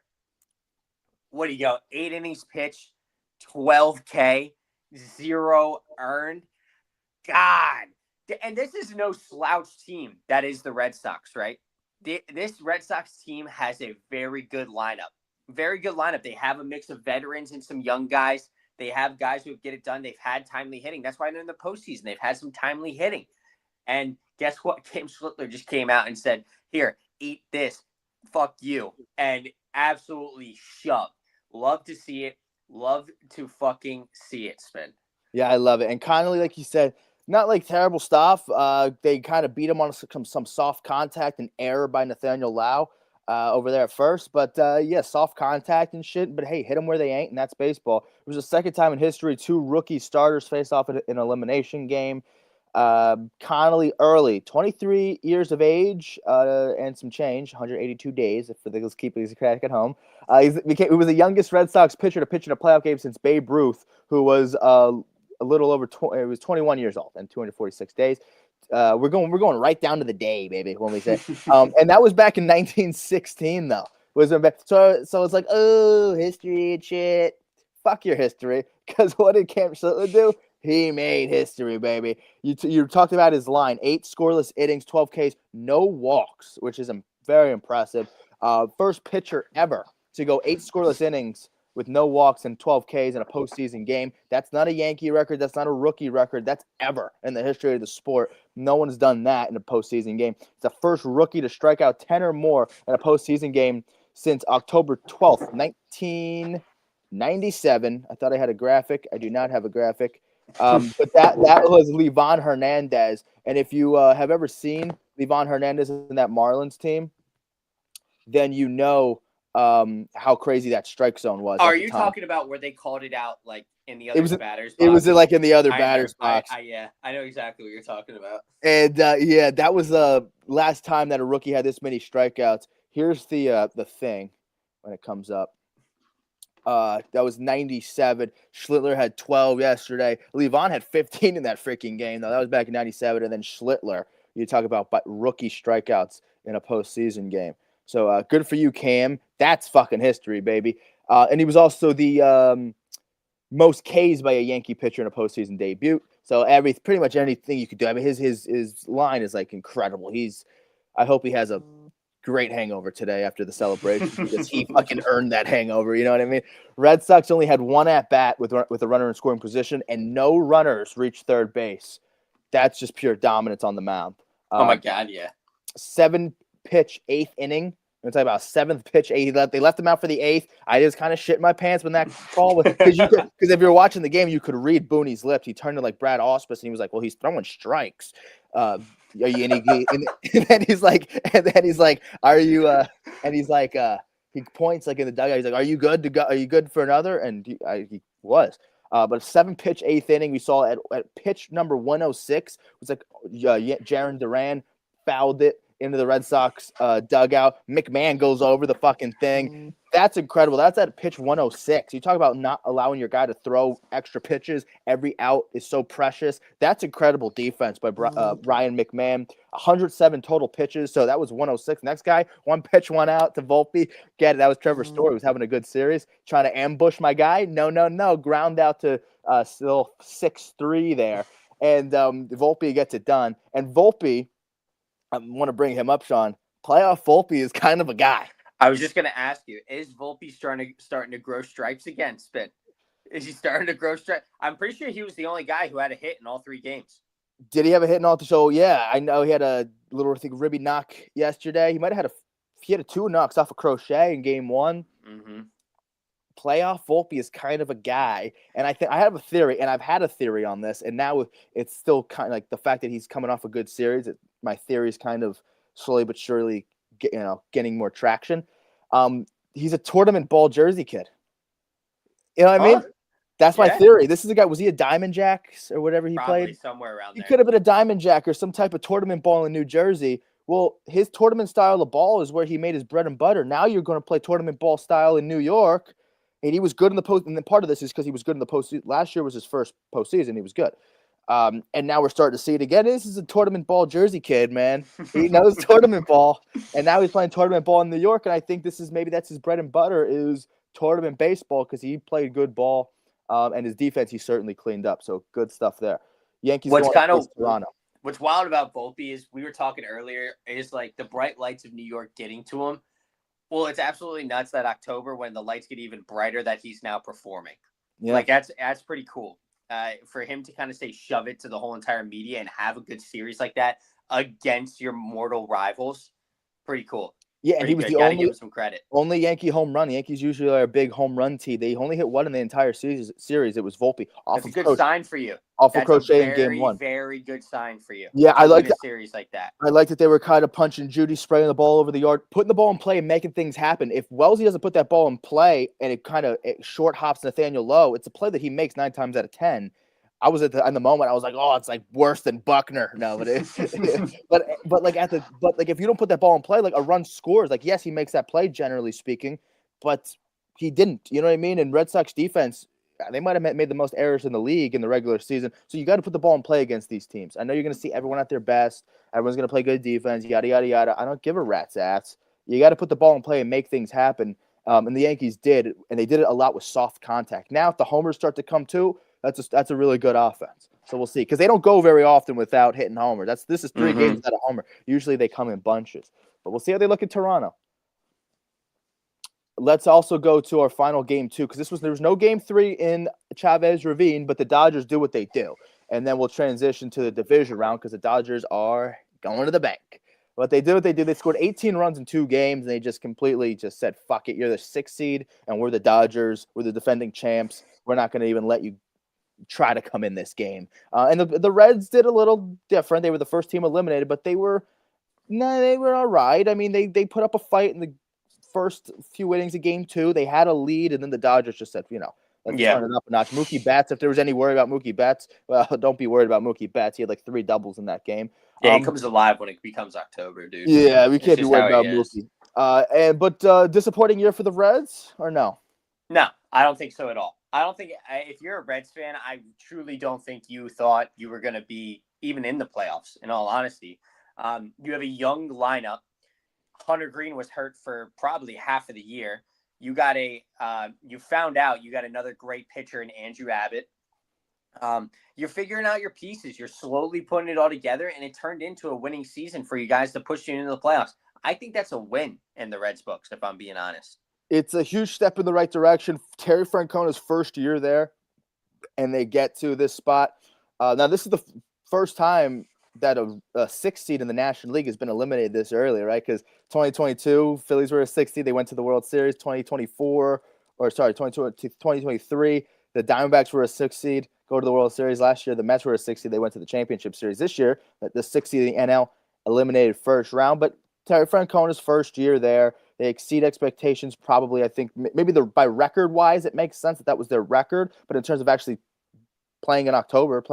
What do you go? 8 innings pitched, 12K, 0 earned. God. And this is no slouch team that is the Red Sox, right? This Red Sox team has a very good lineup. Very good lineup. They have a mix of veterans and some young guys. They have guys who get it done. They've had timely hitting. That's why they're in the postseason. They've had some timely hitting. And guess what? Cam Schlittler just came out and said, here, eat this. Fuck you. And absolutely shoved. Love to see it. Love to fucking see it, Spin. Yeah, I love it. And Connolly, like you said, not like terrible stuff. They kind of beat him on some soft contact and error by Nathaniel Lau over there at first. But yeah, soft contact and shit. But hey, hit them where they ain't, and that's baseball. It was the second time in history 2 rookie starters face off in an elimination game. Connolly Early, 23 years of age and some change, 182 days for those keeping his track at home. He was the youngest Red Sox pitcher to pitch in a playoff game since Babe Ruth, who was a little over it was 21 years old and 246 days. We're going right down to the day, baby, when we say. And that was back in 1916, though. So it's like, oh, history and shit. Fuck your history, because what did Cam Schlittler do? He made history, baby. You talked about his line: 8 scoreless innings, 12 Ks, no walks, which is very impressive. First pitcher ever to go 8 scoreless innings with no walks and 12 Ks in a postseason game. That's not a Yankee record. That's not a rookie record. That's ever in the history of the sport. No one's done that in a postseason game. It's the first rookie to strike out 10 or more in a postseason game since October 12th, 1997. I thought I had a graphic. I do not have a graphic. But that was Livan Hernandez. And if you have ever seen Livan Hernandez in that Marlins team, then you know how crazy that strike zone was. Are you talking about where they called it out, like in the other batters box? It was like in the other batters box. Yeah, I know exactly what you're talking about. And yeah, that was the last time that a rookie had this many strikeouts. Here's the thing when it comes up. That was 97. Schlittler had 12 yesterday. Livan had 15 in that freaking game, though. That was back in 97. And then Schlittler, you talk about rookie strikeouts in a postseason game. So good for you, Cam. That's fucking history, baby. And he was also the most Ks by a Yankee pitcher in a postseason debut. So pretty much anything you could do. I mean, his line is like incredible. I hope he has a great hangover today after the celebration, because he fucking earned that hangover. You know what I mean? Red Sox only had 1 at bat with a runner in scoring position, and no runners reached third base. That's just pure dominance on the mound. Oh my God, yeah. 7-pitch 8th inning. I'm gonna talk about 7th pitch 8th. They left him out for the 8th. I just kind of shit my pants when that call was, because if you're watching the game, you could read Booney's lips. He turned to like Brad Auspis and he was like, "Well, he's throwing strikes." And then he's like, "Are you?" And he's like, he points like in the dugout. He's like, "Are you good to go? Are you good for another?" And he was. But 7-pitch 8th inning, we saw at pitch number 106 was like Jaron Duran fouled it into the Red Sox dugout. McMahon goes over the fucking thing. That's incredible. That's at pitch 106. You talk about not allowing your guy to throw extra pitches. Every out is so precious. That's incredible defense by Ryan McMahon. 107 total pitches. So that was 106. Next guy, 1 pitch, 1 out to Volpe. Get it. That was Trevor Story. He was having a good series. Trying to ambush my guy. No. Ground out to still 6-3 there. And Volpe gets it done. And Volpe, I want to bring him up, Sean. Playoff Volpe is kind of a guy. I was just going to ask you, is Volpe starting to grow stripes again, Spin? Is he starting to grow stripes? I'm pretty sure he was the only guy who had a hit in all 3 games. Did he have a hit in all the show? Yeah, I know he had a little, I think, ribby knock yesterday. He might have had 2 knocks off a crochet in game 1. Mm-hmm. Playoff Volpe is kind of a guy, and I think I have a theory, and I've had a theory on this, and now it's still kind of like the fact that he's coming off a good series. My theory is kind of slowly but surely, getting more traction. He's a tournament ball jersey kid. You know what I mean? That's my theory. This is a guy. Was he a Diamond Jacks or whatever he Probably played? Somewhere around there. He could have been a Diamond Jack or some type of tournament ball in New Jersey. Well, his tournament style of ball is where he made his bread and butter. Now you're going to play tournament ball style in New York, and he was good in the post. And then part of this is because he was good in the postseason. Last year was his first postseason. He was good. And now we're starting to see it again. This is a tournament ball jersey kid, man. He knows tournament ball, and now he's playing tournament ball in New York. And I think that's his bread and butter is tournament baseball because he played good ball, and his defense he certainly cleaned up. So good stuff there. Yankees What's going against Toronto. What's wild about Volpe is we were talking earlier is like the bright lights of New York getting to him. Well, it's absolutely nuts that October when the lights get even brighter that he's now performing. Yeah. Like that's pretty cool. For him to kind of say shove it to the whole entire media and have a good series like that against your mortal rivals, pretty cool. Yeah, and he was the only, give him some credit. Only Yankee home run. Yankees usually are a big home run team. They only hit 1 in the entire series. It was Volpe. That's a good sign for you. Off of crochet in game 1. Very good sign for you. Yeah, I like a series like that. I like that they were kind of punching Judy, spraying the ball over the yard, putting the ball in play and making things happen. If Wellesley doesn't put that ball in play and it short hops Nathaniel Lowe, it's a play that he makes 9 times out of 10. I was in the moment. I was like, "Oh, it's like worse than Buckner." No, but if you don't put that ball in play, like a run scores. Like yes, he makes that play generally speaking, but he didn't. You know what I mean? And Red Sox defense, they might have made the most errors in the league in the regular season. So you got to put the ball in play against these teams. I know you're going to see everyone at their best. Everyone's going to play good defense. Yada yada yada. I don't give a rat's ass. You got to put the ball in play and make things happen. And the Yankees did, and they did it a lot with soft contact. Now, if the homers start to come too. That's a really good offense. So we'll see because they don't go very often without hitting homer. This is 3 games without a homer. Usually they come in bunches. But we'll see how they look at Toronto. Let's also go to our final game 2 because there was no game 3 in Chavez Ravine, but the Dodgers do what they do, and then we'll transition to the division round because the Dodgers are going to the bank. But they did what they did. They scored 18 runs in 2 games, and they just completely just said, "Fuck it, you're the 6th seed, and we're the Dodgers. We're the defending champs. We're not going to even let you try to come in this game." And the Reds did a little different. They were the first team eliminated, but they were all right. I mean, they put up a fight in the first few innings of game 2. They had a lead, and then the Dodgers just said, let's turn it up a notch. Mookie Betts, if there was any worry about Mookie Betts, well, don't be worried about Mookie Betts. He had like 3 doubles in that game. Yeah, he comes alive when it becomes October, dude. Yeah, we can't be worried about Mookie. But disappointing year for the Reds, or no? No, I don't think so at all. I don't think if you're a Reds fan, I truly don't think you thought you were going to be even in the playoffs, in all honesty. You have a young lineup. Hunter Green was hurt for probably half of the year. You found out you got another great pitcher in Andrew Abbott. You're figuring out your pieces. You're slowly putting it all together, and it turned into a winning season for you guys to push you into the playoffs. I think that's a win in the Reds books, if I'm being honest. It's a huge step in the right direction. Terry Francona's first year there, and they get to this spot. Now, this is the first time that a 6th seed in the National League has been eliminated this early, right? Because 2022, Phillies were a 6th seed. They went to the World Series. 2023, the Diamondbacks were a 6th seed, go to the World Series. Last year, the Mets were a 6th seed. They went to the Championship Series. This year, the 6th seed in the NL eliminated first round. But Terry Francona's first year there, they exceed expectations probably. I think maybe by record-wise, it makes sense that was their record. But in terms of actually playing October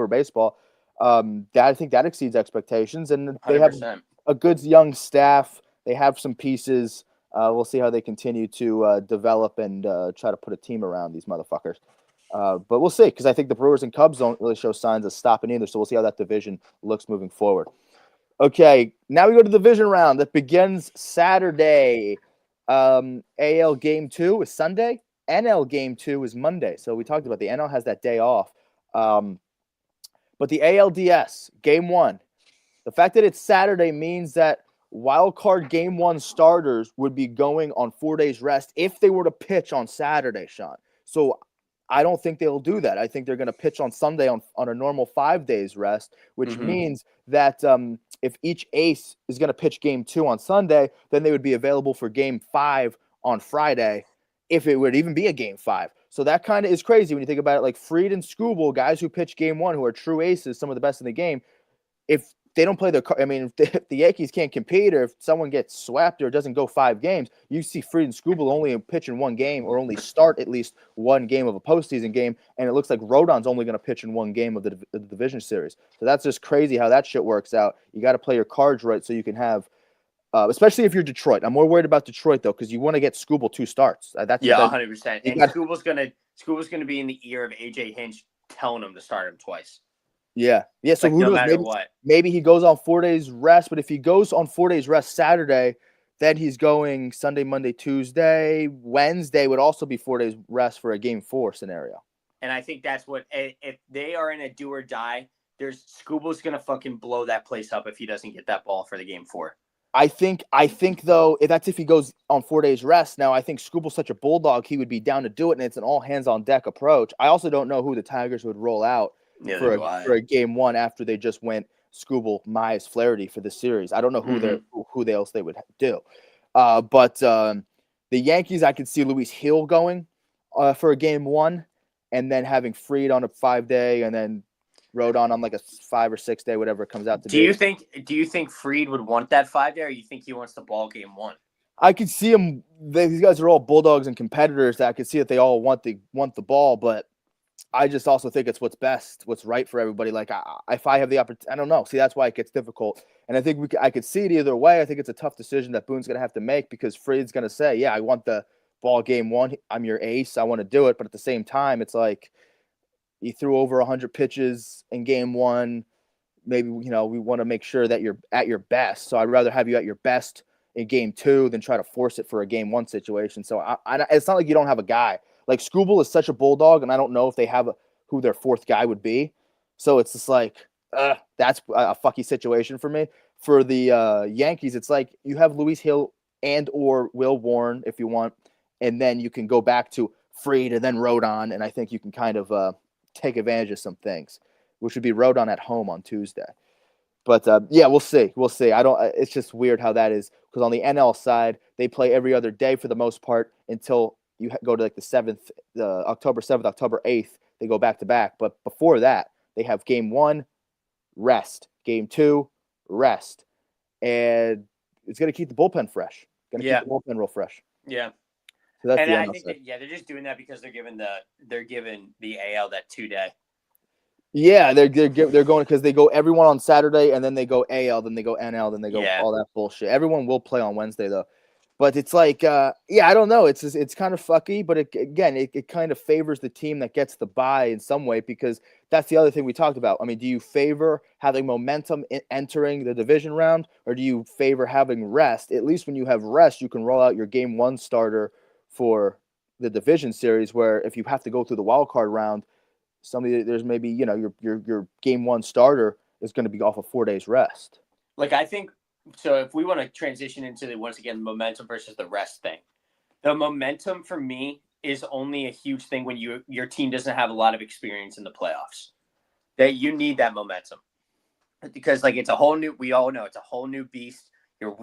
baseball, I think that exceeds expectations. And they 100%. have a good young staff. They have some pieces. We'll see how they continue to develop and try to put a team around these motherfuckers. But we'll see because I think the Brewers and Cubs don't really show signs of stopping either. So we'll see how that division looks moving forward. Okay, now we go to the division round that begins Saturday. AL Game 2 is Sunday. NL Game 2 is Monday. So we talked about the NL has that day off. But the ALDS Game 1, the fact that it's Saturday means that wild card game 1 starters would be going on 4 days rest if they were to pitch on Saturday, Sean. So I don't think they'll do that. I think they're going to pitch on Sunday on a normal 5 days rest, which means that if each ace is going to pitch game 2 on Sunday, then they would be available for game 5 on Friday, if it would even be a game 5. So that kind of is crazy when you think about it. Like Fried and Skubal, guys who pitch game 1, who are true aces, some of the best in the game, if they don't play if the Yankees can't compete, or if someone gets swept or doesn't go 5 games, you see Fried and Skubal only pitch in 1 game, or only start at least 1 game of a postseason game, and it looks like Rodon's only going to pitch in 1 game of the division series. So that's just crazy how that shit works out. You got to play your cards right so you can have, especially if you're Detroit. I'm more worried about Detroit though, because you want to get Skubal 2 starts. That's 100%. And Skubal's gonna be in the ear of AJ Hinch telling him to start him twice. Yeah. So who no knows? matter what. Maybe he goes on 4 days rest. But if he goes on 4 days rest Saturday, then he's going Sunday, Monday, Tuesday. Wednesday would also be 4 days rest for a game 4 scenario. And I think that's what, if they are in a do or die, Skubal's gonna fucking blow that place up if he doesn't get that ball for the game 4. I think though, if he goes on 4 days rest. Now I think Skubal's such a bulldog, he would be down to do it, and it's an all hands on deck approach. I also don't know who the Tigers would roll out for a game 1 after they just went Skubal, Mize, Flaherty for the series. I don't know who else they would do. But the Yankees, I could see Luis Hill going for a game 1, and then having Fried on a 5-day, and then Rodon on like a 5 or 6 day, whatever it comes out to be. Do you think Fried would want that 5-day, or you think he wants the ball game 1? I could see him. These guys are all bulldogs and competitors. That I could see that they all want the ball, but I just also think it's what's best, what's right for everybody. Like if I have the opportunity, I don't know. See, that's why it gets difficult. And I think I could see it either way. I think it's a tough decision that Boone's going to have to make, because Fried's going to say, yeah, I want the ball game 1. I'm your ace. I want to do it. But at the same time, it's like you threw over 100 pitches in game 1. Maybe, we want to make sure that you're at your best. So I'd rather have you at your best in game 2 than try to force it for a game 1 situation. So it's not like you don't have a guy. Like Skubal is such a bulldog, and I don't know if they have who their 4th guy would be. So it's just like, that's a fucky situation for me. For the Yankees, it's like you have Luis Hill and or Will Warren if you want, and then you can go back to Fried and then Rodon, and I think you can kind of take advantage of some things, which would be Rodon at home on Tuesday. But yeah, we'll see. It's just weird how that is, because on the NL side, they play every other day for the most part until you go to like the 7th, October 7th, October 8th. They go back to back. But before that, they have game 1, rest. Game 2, rest. And it's going to keep the bullpen fresh. Keep the bullpen real fresh. Yeah. So that's and I think they're just doing that because they're giving the AL that 2-day. Yeah, they're going because they go everyone on Saturday, and then they go AL, then they go NL, then they go all that bullshit. Everyone will play on Wednesday though. But it's like, I don't know. It's kind of fucky, but it kind of favors the team that gets the bye in some way, because that's the other thing we talked about. I mean, do you favor having momentum entering the division round, or do you favor having rest? At least when you have rest, you can roll out your game 1 starter for the division series, where if you have to go through the wild card round, there's maybe, your game 1 starter is going to be off of 4 days rest. Like, I think, so if we want to transition into once again, momentum versus the rest thing, the momentum for me is only a huge thing when your team doesn't have a lot of experience in the playoffs. That you need that momentum, because like we all know it's a whole new beast. You're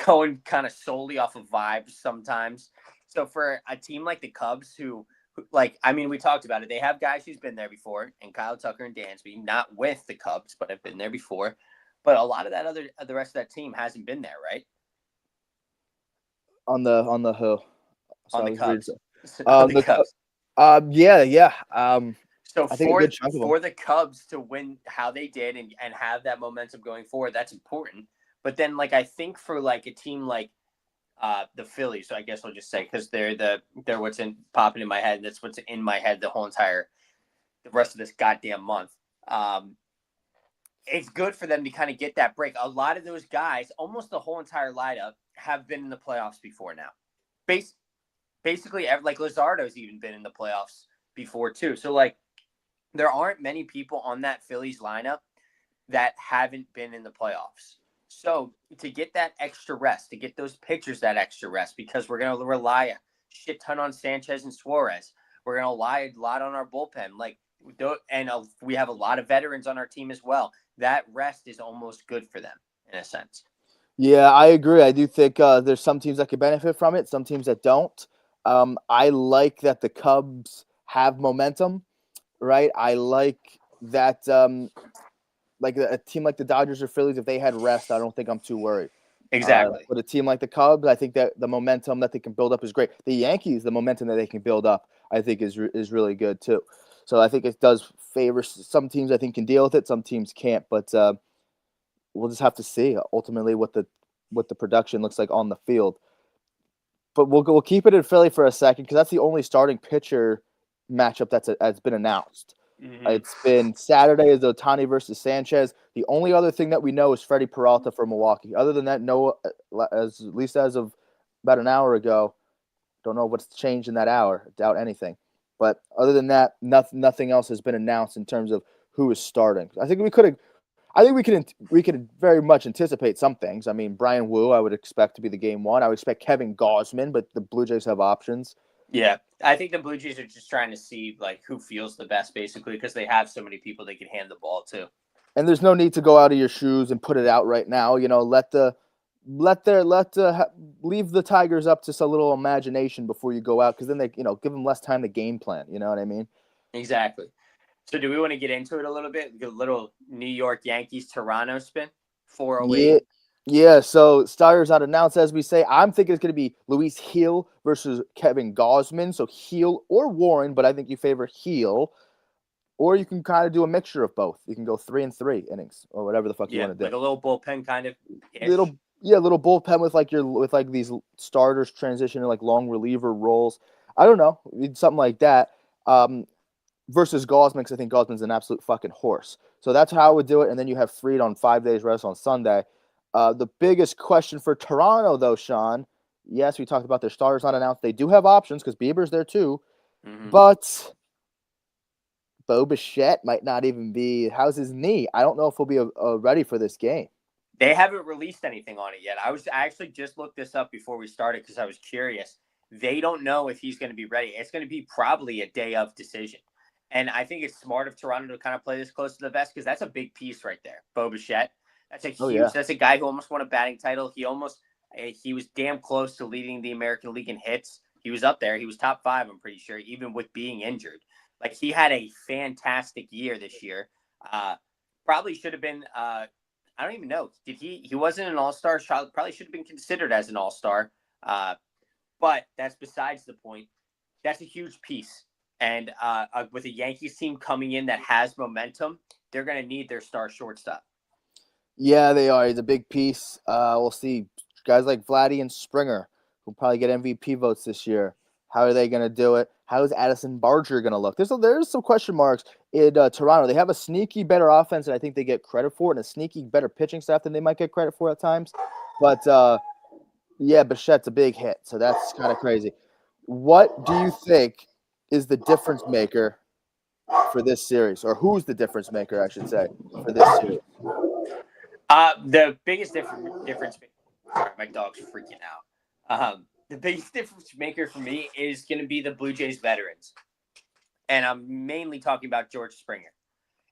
going kind of solely off of vibes sometimes. So for a team like the Cubs, who we talked about it, they have guys who's been there before, and Kyle Tucker and Dansby, not with the Cubs, but have been there before. But a lot of the rest of that team hasn't been there, right? On the who? On the Cubs. On the Cubs. Yeah. So for the Cubs to win how they did and have that momentum going forward, that's important. But then, I think for a team like the Phillies, so I guess I'll just say, because they're what's popping in my head. That's what's in my head the rest of this goddamn month. It's good for them to kind of get that break. A lot of those guys, almost the whole entire lineup, have been in the playoffs before now. Basically, Luzardo's even been in the playoffs before too. So, there aren't many people on that Phillies lineup that haven't been in the playoffs. So to get that extra rest, to get those pitchers that extra rest, because we're going to rely a shit ton on Sanchez and Suarez. We're going to rely a lot on our bullpen. And we have a lot of veterans on our team as well. That rest is almost good for them in a sense. Yeah, I agree. I do think there's some teams that could benefit from it, some teams that don't. I like that the Cubs have momentum, right? I like that, like a team like the Dodgers or Phillies, if they had rest, I don't think I'm too worried. Exactly. But a team like the Cubs, I think that the momentum that they can build up is great. The Yankees, the momentum that they can build up, I think is really good too. So I think it does favor some teams. I think can deal with it. Some teams can't. But we'll just have to see ultimately what the production looks like on the field. But we'll keep it in Philly for a second because that's the only starting pitcher matchup that's been announced. It's been Saturday is Ohtani versus Sanchez. The only other thing that we know is Freddie Peralta for Milwaukee. Other than that, no, at least as of about an hour ago, don't know what's changed in that hour. Doubt anything. But other than that, nothing else has been announced in terms of who is starting. I think we could very much anticipate some things. I mean, Brian Wu, I would expect to be the game one. I would expect Kevin Gausman, but the Blue Jays have options. Yeah, I think the Blue Jays are just trying to see like who feels the best, basically, because they have so many people they can hand the ball to. And there's no need to go out of your shoes and put it out right now. You know, leave the Tigers up to some little imagination before you go out, because then they give them less time to game plan. You know what I mean? Exactly. So do we want to get into it a little bit? A little New York Yankees Toronto spin, 408. Yeah. Yeah, so starters not announced, as we say. I'm thinking it's going to be Luis Gil versus Kevin Gausman. So Gil or Warren, but I think you favor Gil. Or you can kind of do a mixture of both. You can go 3-3 innings or whatever the fuck you want to do. Like a little bullpen kind of ish. Little bullpen with these starters transition to like long reliever roles. I don't know, something like that. Versus Gausman, because I think Gausman's an absolute fucking horse. So that's how I would do it. And then you have Fried on 5 days rest on Sunday. The biggest question for Toronto, though, Sean, yes, we talked about their starters not announced. They do have options because Bieber's there too. But Bo Bichette might not even be. How's his knee? I don't know if he'll be ready for this game. They haven't released anything on it yet. I actually just looked this up before we started because I was curious. They don't know if he's going to be ready. It's going to be probably a day of decision. And I think it's smart of Toronto to kind of play this close to the vest because that's a big piece right there. Bo Bichette. That's a huge. That's a guy who almost won a batting title. He was damn close to leading the American League in hits. He was up there. He was top 5, I'm pretty sure, even with being injured. Like, he had a fantastic year this year. Probably should have been. I don't even know. Did he? He wasn't an all-star. Probably should have been considered as an all-star. But that's besides the point. That's a huge piece. And with a Yankees team coming in that has momentum, they're going to need their star shortstop. Yeah, they are. He's a big piece. We'll see. Guys like Vladdy and Springer will probably get MVP votes this year. How are they going to do it? How is Addison Barger going to look? There's some question marks in Toronto. They have a sneaky better offense, and I think they get credit for it, and a sneaky better pitching staff than they might get credit for at times. But, yeah, Bichette's a big hit, so that's kind of crazy. What do you think is the difference maker for this series, or who's the difference maker, I should say, for this series? The biggest difference. Sorry, my dog's freaking out. The biggest difference maker for me is going to be the Blue Jays veterans, and I'm mainly talking about George Springer.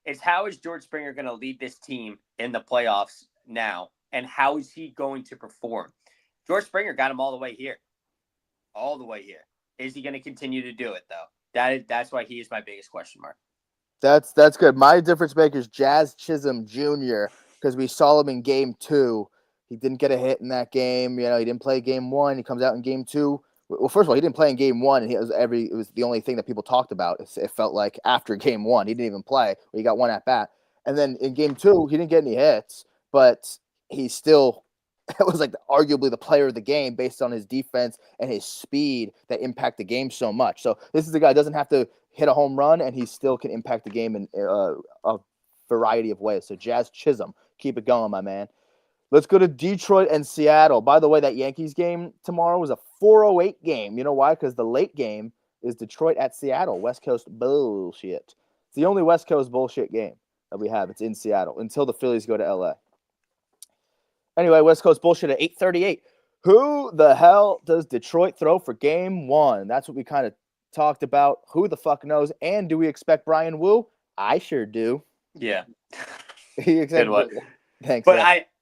It's how is George Springer going to lead this team in the playoffs now, and how is he going to perform? George Springer got him all the way here. All the way here. Is he going to continue to do it, though? That's why he is my biggest question mark. That's good. My difference maker is Jazz Chisholm Jr., because we saw him in Game 2. He didn't get a hit in that game. He didn't play Game 1. He comes out in Game 2. Well, first of all, he didn't play in Game 1, and it was the only thing that people talked about. It felt like after Game 1, he didn't even play. He got one at bat, and then in Game 2, he didn't get any hits, but he still it was like arguably the player of the game based on his defense and his speed that impact the game so much. So this is a guy who doesn't have to hit a home run, and he still can impact the game in a variety of ways. So Jazz Chisholm, keep it going, my man. Let's go to Detroit and Seattle. By the way, that Yankees game tomorrow was a 4:08 game. You know why? Because the late game is Detroit at Seattle. West Coast bullshit. It's the only West Coast bullshit game that we have. It's in Seattle until the Phillies go to LA. Anyway, West Coast bullshit at 8:38. Who the hell does Detroit throw for game one? That's what we kind of talked about. Who the fuck knows? And do we expect Brian Wu? I sure do. Yeah. He Good one. Thanks. But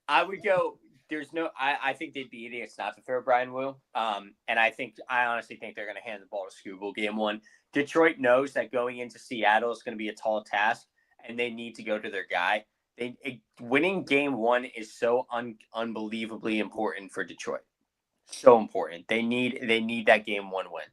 I would go. There's no. I think they'd be idiots not to throw Brian Wu. And I honestly think they're going to hand the ball to Scooble game one. Detroit knows that going into Seattle is going to be a tall task, and they need to go to their guy. Winning game one is so unbelievably important for Detroit. So important. They need that game one win.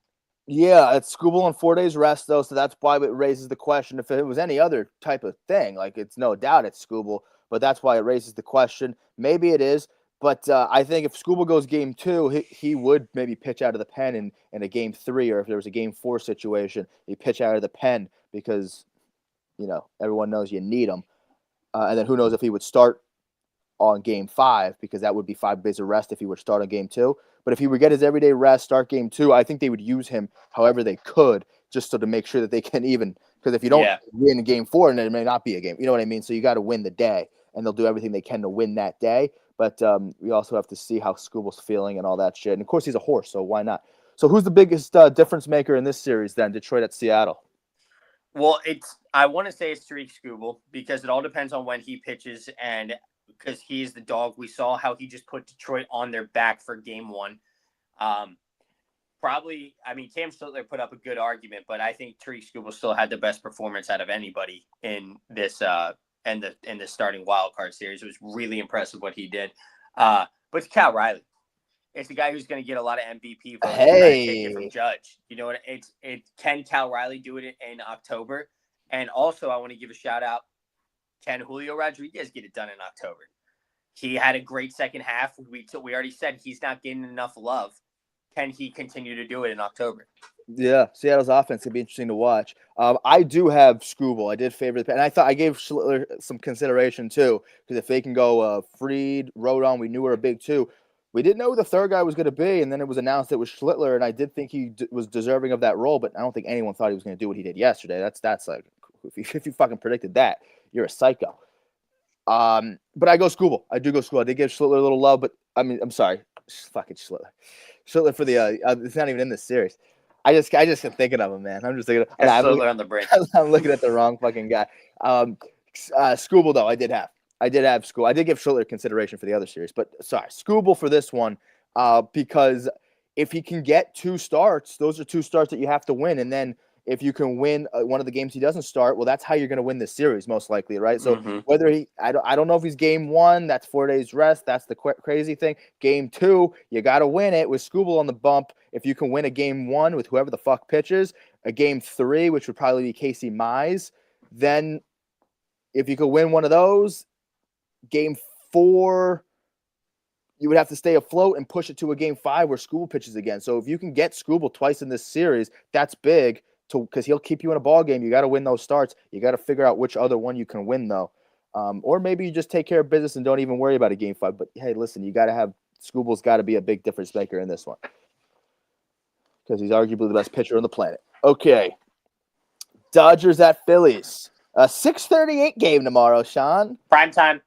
Yeah, it's Scooble on 4 days rest though, so that's why it raises the question. If it was any other type of thing, like it's no doubt it's Scooble, but that's why it raises the question. Maybe it is, but I think if Scooble goes game two, he would maybe pitch out of the pen in a game three, or if there was a game four situation, he pitch out of the pen because everyone knows you need him, and then who knows if he would start on game five, because that would be 5 days of rest if he would start on game two. But if he would get his everyday rest, start game two, I think they would use him however they could, just so to make sure that they can even, because if you don't win game four, and it may not be a game, you know what I mean? So you got to win the day, and they'll do everything they can to win that day. But we also have to see how Scooble's feeling and all that shit. And of course, he's a horse, so why not? So who's the biggest difference maker in this series then, Detroit at Seattle? Well, I want to say it's Tariq Scooble, because it all depends on when he pitches, and because he's the dog. We saw how he just put Detroit on their back for game one. Probably, I mean, Cam Slittler put up a good argument, but I think Tariq Scooble still had the best performance out of anybody in this in the starting wild card series. It was really impressive what he did. But it's Cal Riley. It's the guy who's going to get a lot of MVP votes. Hey, take it from Judge. You know what? Can Cal Riley do it in October? And also, I want to give a shout out. Can Julio Rodriguez get it done in October? He had a great second half. We already said he's not getting enough love. Can he continue to do it in October? Yeah, Seattle's offense could be interesting to watch. I do have Scooble. I did favor the, and I thought I gave Schlittler some consideration too, because if they can go Fried, Rodon, we knew were a big two. We didn't know who the third guy was going to be, and then it was announced it was Schlittler, and I did think he was deserving of that role, but I don't think anyone thought he was going to do what he did yesterday. That's like, if you fucking predicted that, you're a psycho. But I go Scooble. I do go Scooble. I did give Schlittler a little love, but I mean, I'm sorry, fucking Schlittler. Schlittler for the it's not even in this series. I just kept thinking of him, man. I'm just thinking. Schlittler on the break. I'm looking at the wrong fucking guy. Scooble though, I did have Scooble. I did give Schlittler consideration for the other series, but sorry, Scooble for this one, because if he can get 2 starts, those are 2 starts that you have to win, and then if you can win one of the games he doesn't start, well, that's how you're going to win this series, most likely, right? So whether I don't know if he's game 1, that's 4 days rest. That's the crazy thing. Game 2, you got to win it with Scooble on the bump. If you can win a game 1 with whoever the fuck pitches, a game 3, which would probably be Casey Mize, then if you could win one of those, game 4, you would have to stay afloat and push it to a game 5 where Scooble pitches again. So if you can get Scooble twice in this series, that's big. Because he'll keep you in a ball game. You got to win those starts. You got to figure out which other one you can win, though. Or maybe you just take care of business and don't even worry about a game 5. But, hey, listen, you got to have – Scooble's got to be a big difference maker in this one, because he's arguably the best pitcher on the planet. Okay. Dodgers at Phillies. A 6:38 game tomorrow, Sean. Prime time.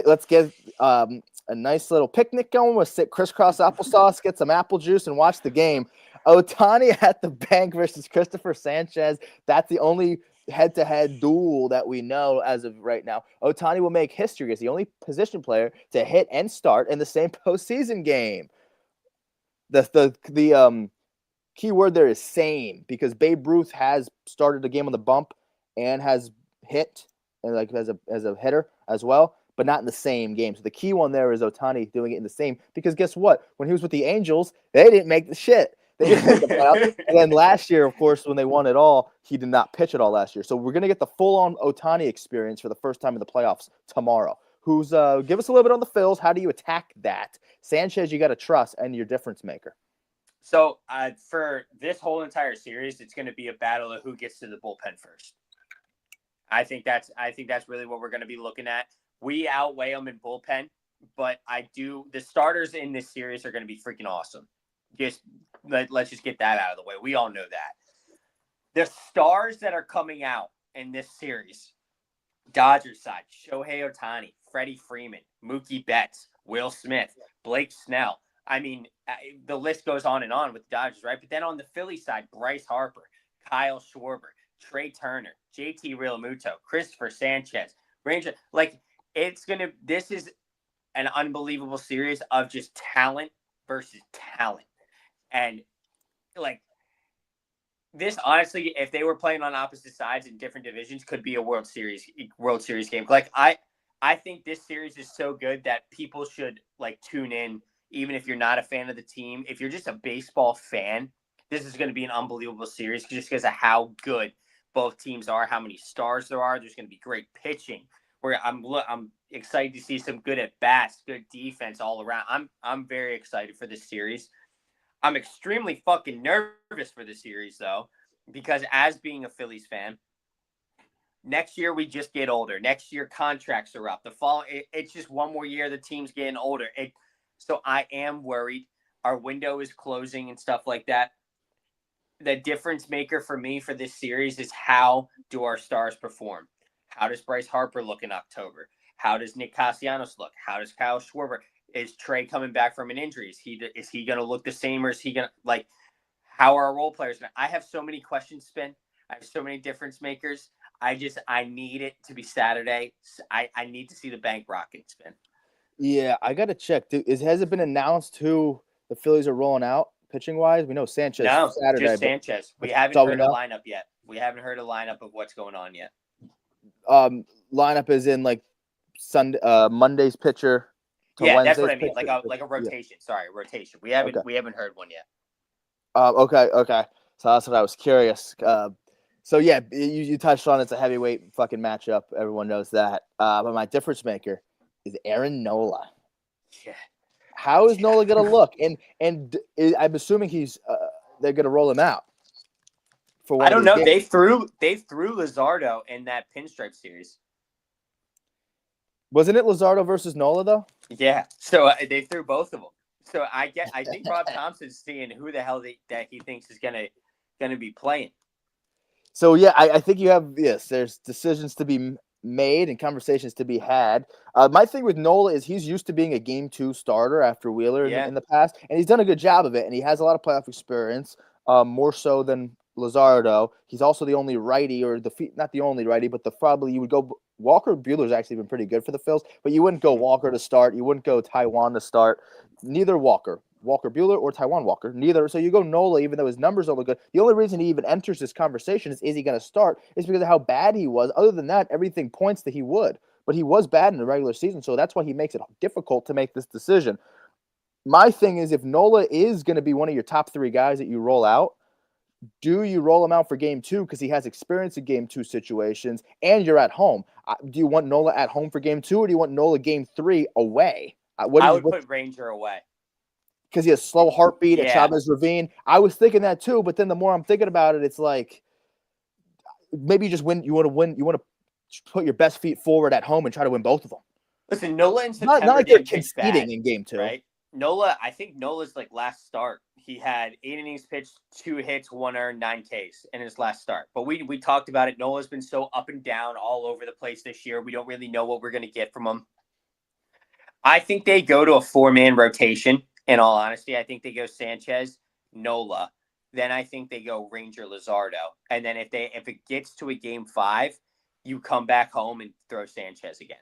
Let's get a nice little picnic going. We'll sit crisscross applesauce, get some apple juice, and watch the game. Ohtani at the bank versus Christopher Sanchez. That's the only head-to-head duel that we know as of right now. Ohtani will make history as the only position player to hit and start in the same postseason game. The key word there is same, because Babe Ruth has started a game on the bump and has hit, and like as a hitter as well, but not in the same game. So the key one there is Ohtani doing it in the same, because guess what? When he was with the Angels, they didn't make the shit. They didn't make the playoffs. And then last year, of course, when they won it all, he did not pitch at all last year. So we're going to get the full-on Ohtani experience for the first time in the playoffs tomorrow. Give us a little bit on the Phils. How do you attack that? Sanchez, you got to trust, and your difference maker. So for this whole entire series, it's going to be a battle of who gets to the bullpen first. I think that's really what we're going to be looking at. We outweigh them in bullpen, but the starters in this series are going to be freaking awesome. Let's just get that out of the way. We all know that. The stars that are coming out in this series, Dodgers side, Shohei Ohtani, Freddie Freeman, Mookie Betts, Will Smith, Blake Snell. I mean, the list goes on with the Dodgers, right? But then on the Philly side, Bryce Harper, Kyle Schwarber, Trey Turner, JT Realmuto, Christopher Sanchez, Ranger. Like, this is an unbelievable series of just talent versus talent. And, like, this honestly, if they were playing on opposite sides in different divisions, could be a World Series game. Like, I think this series is so good that people should like tune in, even if you're not a fan of the team. If you're just a baseball fan, this is going to be an unbelievable series just because of how good both teams are, how many stars there are. There's going to be great pitching. Where I'm excited to see some good at bats, good defense all around. I'm very excited for this series. I'm extremely fucking nervous for the series, though, because as being a Phillies fan, next year we just get older. Next year contracts are up. It's just one more year the team's getting older. So I am worried. Our window is closing and stuff like that. The difference maker for me for this series is how do our stars perform? How does Bryce Harper look in October? How does Nick Castellanos look? How does Kyle Schwarber? Is Trey coming back from an injury? Is he going to look the same, or is he going to, like, how are our role players going to? I have so many questions, Spin. I have so many difference makers. I need it to be Saturday. I need to see the bank rocket, Spin. Yeah, I got to check. Has it been announced who the Phillies are rolling out pitching-wise? We know Sanchez Saturday. Just Sanchez. We haven't heard a lineup yet. We haven't heard a lineup of what's going on yet. Lineup is in, like, Sunday, Monday's pitcher. Yeah, that's what I mean. Like a rotation. Yeah. Sorry, rotation. We haven't heard one yet. Okay. So that's what I was curious. So yeah, you touched on it's a heavyweight fucking matchup. Everyone knows that. But my difference maker is Aaron Nola. Yeah. How is Nola gonna look? And I'm assuming they're gonna roll him out. I don't know. Games. They threw Luzardo in that pinstripe series. Wasn't it Luzardo versus Nola though? Yeah. So they threw both of them. So I think Rob Thompson's seeing who the hell that he thinks is gonna be playing. So yeah, I think there's decisions to be made and conversations to be had. My thing with Nola is he's used to being a game 2 starter after Wheeler in the past, and he's done a good job of it, and he has a lot of playoff experience, more so than Luzardo. He's also the only righty, or not the only righty, but you would go Walker Buehler's actually been pretty good for the Phils, but you wouldn't go Walker to start. You wouldn't go Taiwan to start. Neither Walker Buehler or Taiwan Walker, neither. So you go Nola, even though his numbers don't look good. The only reason he even enters this conversation is he going to start? Is because of how bad he was. Other than that, everything points that he would. But he was bad in the regular season, so that's why he makes it difficult to make this decision. My thing is, if Nola is going to be one of your top 3 guys that you roll out, do you roll him out for game 2 because he has experience in game 2 situations and you're at home? Do you want Nola at home for game 2, or do you want Nola game 3 away? I would put Ranger away. Because he has slow heartbeat at Chavez Ravine. I was thinking that too, but then the more I'm thinking about it, it's like maybe you just win. You want to win. You want to put your best feet forward at home and try to win both of them. Listen, Nola in September not like they're conceding in game 2, right? I think Nola's like last start, he had 8 innings pitched, 2 hits, 1 earned, 9 Ks in his last start. But we talked about it. Nola's been so up and down all over the place this year. We don't really know what we're going to get from him. I think they go to a 4-man rotation. In all honesty, I think they go Sanchez, Nola. Then I think they go Ranger, Luzardo. And then if it gets to a game 5, you come back home and throw Sanchez again.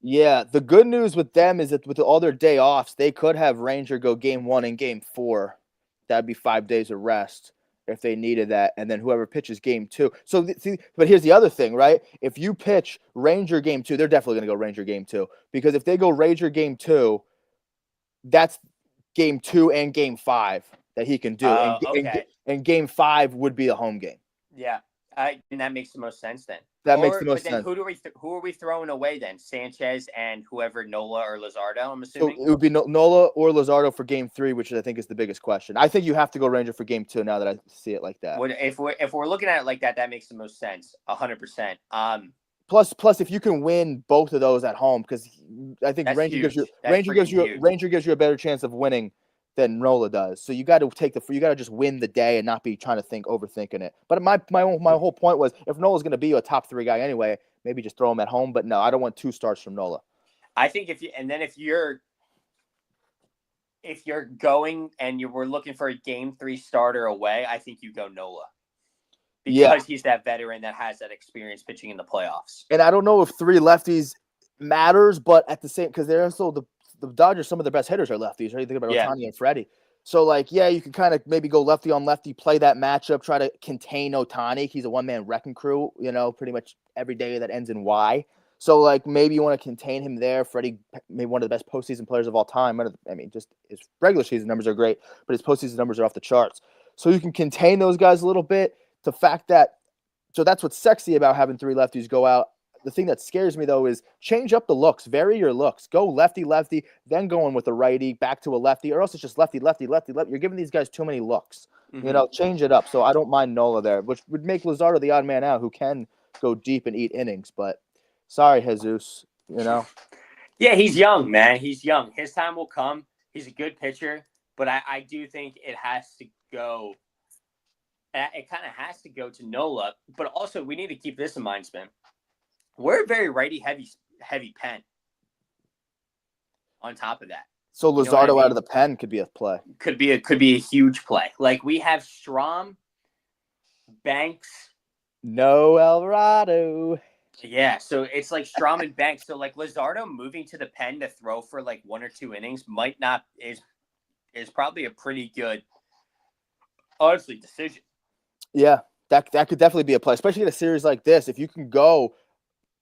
Yeah, the good news with them is that with all their day offs, they could have Ranger go game 1 and game 4. That'd be 5 days of rest if they needed that, and then whoever pitches game 2. So, but here's the other thing, right? If you pitch Ranger game 2, they're definitely going to go Ranger game 2, because if they go Ranger game 2, that's game 2 and game 5 that he can do. And game 5 would be a home game. Yeah. And that makes the most sense then. That makes the most sense. Who are we throwing away then? Sanchez and whoever, Nola or Luzardo, I'm assuming? So it would be Nola or Luzardo for game 3, which I think is the biggest question. I think you have to go Ranger for game 2 now that I see it like that. If we're looking at it like that, that makes the most sense, 100%. Plus, if you can win both of those at home, because I think Ranger gives you a better chance of winning than Nola does. So you got to just win the day and not be trying to overthinking it. But my whole point was, if Nola's going to be a top 3 guy anyway, maybe just throw him at home. But no, I don't want 2 starts from Nola. I think if you're going and you were looking for a game 3 starter away, I think you go Nola. Yeah. Because he's that veteran that has that experience pitching in the playoffs. And I don't know if 3 lefties matters, but at the same, because they're also the Dodgers, some of their best hitters are lefties, right? You think about Yeah. Ohtani and Freddie. So, like, yeah, you can kind of maybe go lefty on lefty, play that matchup, try to contain Ohtani. He's a one-man wrecking crew, pretty much every day that ends in Y. So, like, maybe you want to contain him there. Freddie, maybe one of the best postseason players of all time. I mean, just his regular season numbers are great, but his postseason numbers are off the charts. So you can contain those guys a little bit. The fact that, so that's what's sexy about having 3 lefties go out. The thing that scares me, though, is change up the looks, vary your looks. Go lefty, lefty, then going with a righty, back to a lefty, or else it's just lefty, lefty, lefty, lefty. You're giving these guys too many looks. Mm-hmm. Change it up. So I don't mind Nola there, which would make Luzardo the odd man out who can go deep and eat innings. But sorry, Jesus, Yeah, he's young, man. He's young. His time will come. He's a good pitcher, but I do think it has to go. It kind of has to go to Nola, but also we need to keep this in mind, Spin. We're a very righty heavy pen. On top of that, so Luzardo out of the pen could be a play. Could be a huge play. Like we have Strom, Banks, no Alvarado. Yeah, so it's like Strom and Banks. So like Luzardo moving to the pen to throw for like 1 or 2 innings might not is probably a pretty good, honestly, decision. Yeah, that could definitely be a play, especially in a series like this. If you can go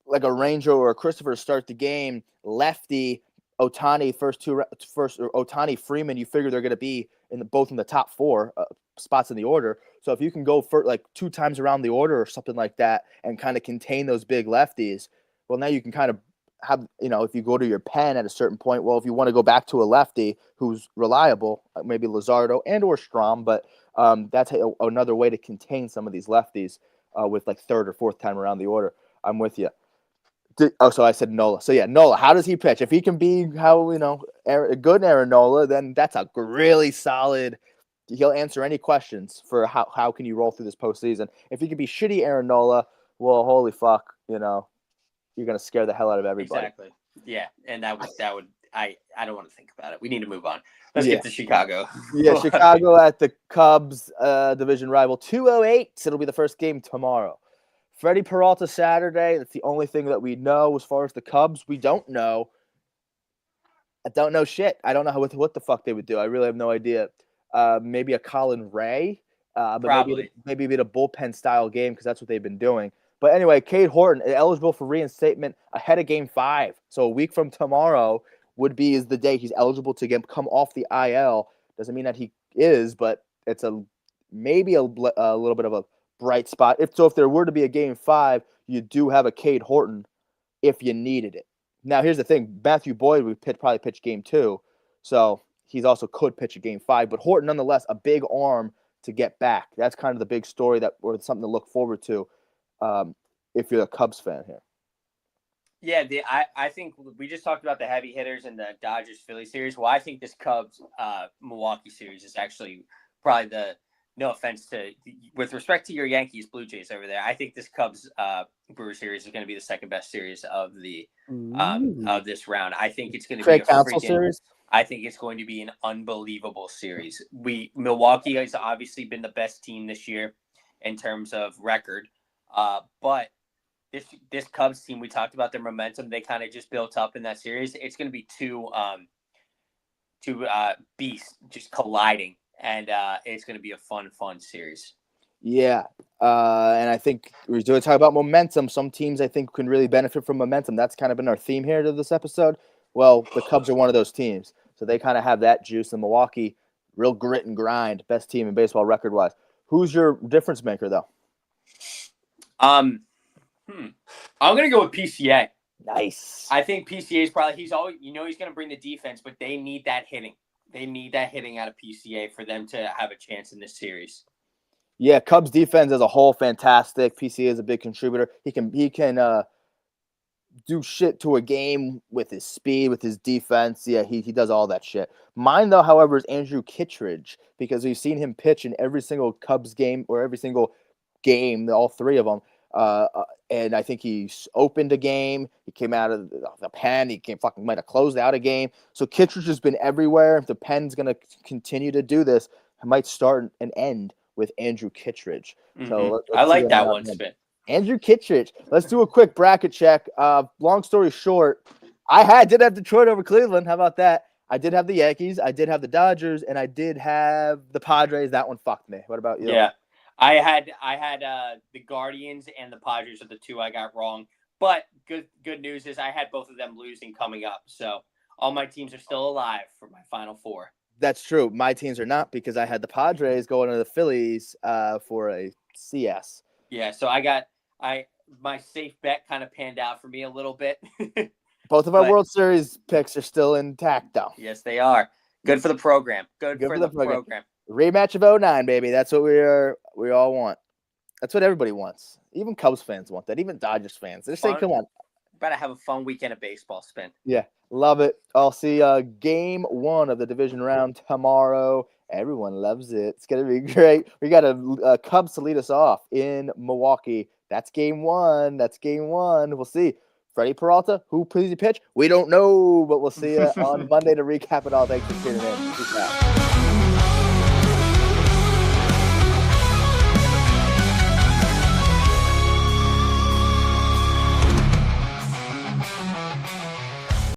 like a Ranger or a Christopher start the game, lefty, Ohtani first or Ohtani Freeman, you figure they're going to be both in the top 4 spots in the order. So if you can go for like 2 times around the order or something like that and kind of contain those big lefties, well, now you can kind of have, if you go to your pen at a certain point, well, if you want to go back to a lefty who's reliable, maybe Luzardo and or Strom, but that's another way to contain some of these lefties with like 3rd or 4th time around the order. I'm with you. So I said Nola. So yeah, Nola. How does he pitch? If he can be a good Aaron Nola, then that's a really solid. He'll answer any questions for how can you roll through this postseason. If he can be shitty Aaron Nola, well, holy fuck, you're gonna scare the hell out of everybody. Exactly. Yeah, and that would I don't want to think about it. We need to move on. Let's get to Chicago. Yeah, Chicago at the Cubs, division rival 208. It'll be the first game tomorrow. Freddie Peralta Saturday. That's the only thing that we know as far as the Cubs. We don't know. I don't know shit. I don't know what the fuck they would do. I really have no idea. Maybe a Colin Ray. But Probably. maybe a bit of bullpen style game because that's what they've been doing. But anyway, Cade Horton eligible for reinstatement ahead of Game 5. So a week from tomorrow is the day he's eligible to come off the IL. Doesn't mean that he is, but it's maybe a little bit of a bright spot. If there were to be a Game 5, you do have a Cade Horton if you needed it. Now, here's the thing. Matthew Boyd would probably pitch Game 2, so he's also could pitch a Game 5. But Horton, nonetheless, a big arm to get back. That's kind of the big story or something to look forward to if you're a Cubs fan here. Yeah, I think we just talked about the heavy hitters in the Dodgers-Philly series. Well, I think this Cubs-Milwaukee series is actually probably no offense with respect to your Yankees, Blue Jays over there, I think this Cubs Brewer series is going to be the second best series of this round. I think it's going to be a Council series. I think it's going to be an unbelievable series. Milwaukee has obviously been the best team this year in terms of record, but this Cubs team, we talked about their momentum. They kind of just built up in that series. It's going to be two beasts just colliding. And it's going to be a fun series. Yeah. And I think we're going to talk about momentum. Some teams I think can really benefit from momentum. That's kind of been our theme here to this episode. Well, the Cubs are one of those teams. So they kind of have that juice. And Milwaukee, real grit and grind. Best team in baseball record-wise. Who's your difference maker, though? I'm going to go with PCA. Nice. I think PCA is probably – he's going to bring the defense, but they need that hitting. They need that hitting out of PCA for them to have a chance in this series. Yeah, Cubs defense as a whole, fantastic. PCA is a big contributor. He can do shit to a game with his speed, with his defense. Yeah, he does all that shit. Mine, though, however, is Andrew Kittredge because we've seen him pitch in every single Cubs game or every single game, all 3 of them. And I think he opened a game. He came out of the pen. He might have closed out a game. So Kittredge has been everywhere. If the pen's going to continue to do this, it might start and end with Andrew Kittredge. So I let's see like what that one, happens. Spin. Andrew Kittredge. Let's do a quick bracket check. Long story short, I did have Detroit over Cleveland. How about that? I did have the Yankees. I did have the Dodgers, and I did have the Padres. That one fucked me. What about you? Yeah, I had the Guardians and the Padres are the two I got wrong. But good news is I had both of them losing coming up. So all my teams are still alive for my Final Four. That's true. My teams are not because I had the Padres going to the Phillies for a CS. Yeah, so my safe bet kind of panned out for me a little bit. Both of our World Series picks are still intact, though. Yes, they are. Good for the program. Good for the program. Rematch of 09, baby. That's what we all want. That's what everybody wants. Even Cubs fans want that. Even Dodgers fans. They're saying, come on. Better have a fun weekend of baseball, Spin. Yeah, love it. I'll see game 1 of the division round tomorrow. Everyone loves it. It's going to be great. We got a Cubs to lead us off in Milwaukee. That's game 1. We'll see. Freddie Peralta, who plays the pitch? We don't know, but we'll see you on Monday to recap it all. Thanks for tuning in. Peace out.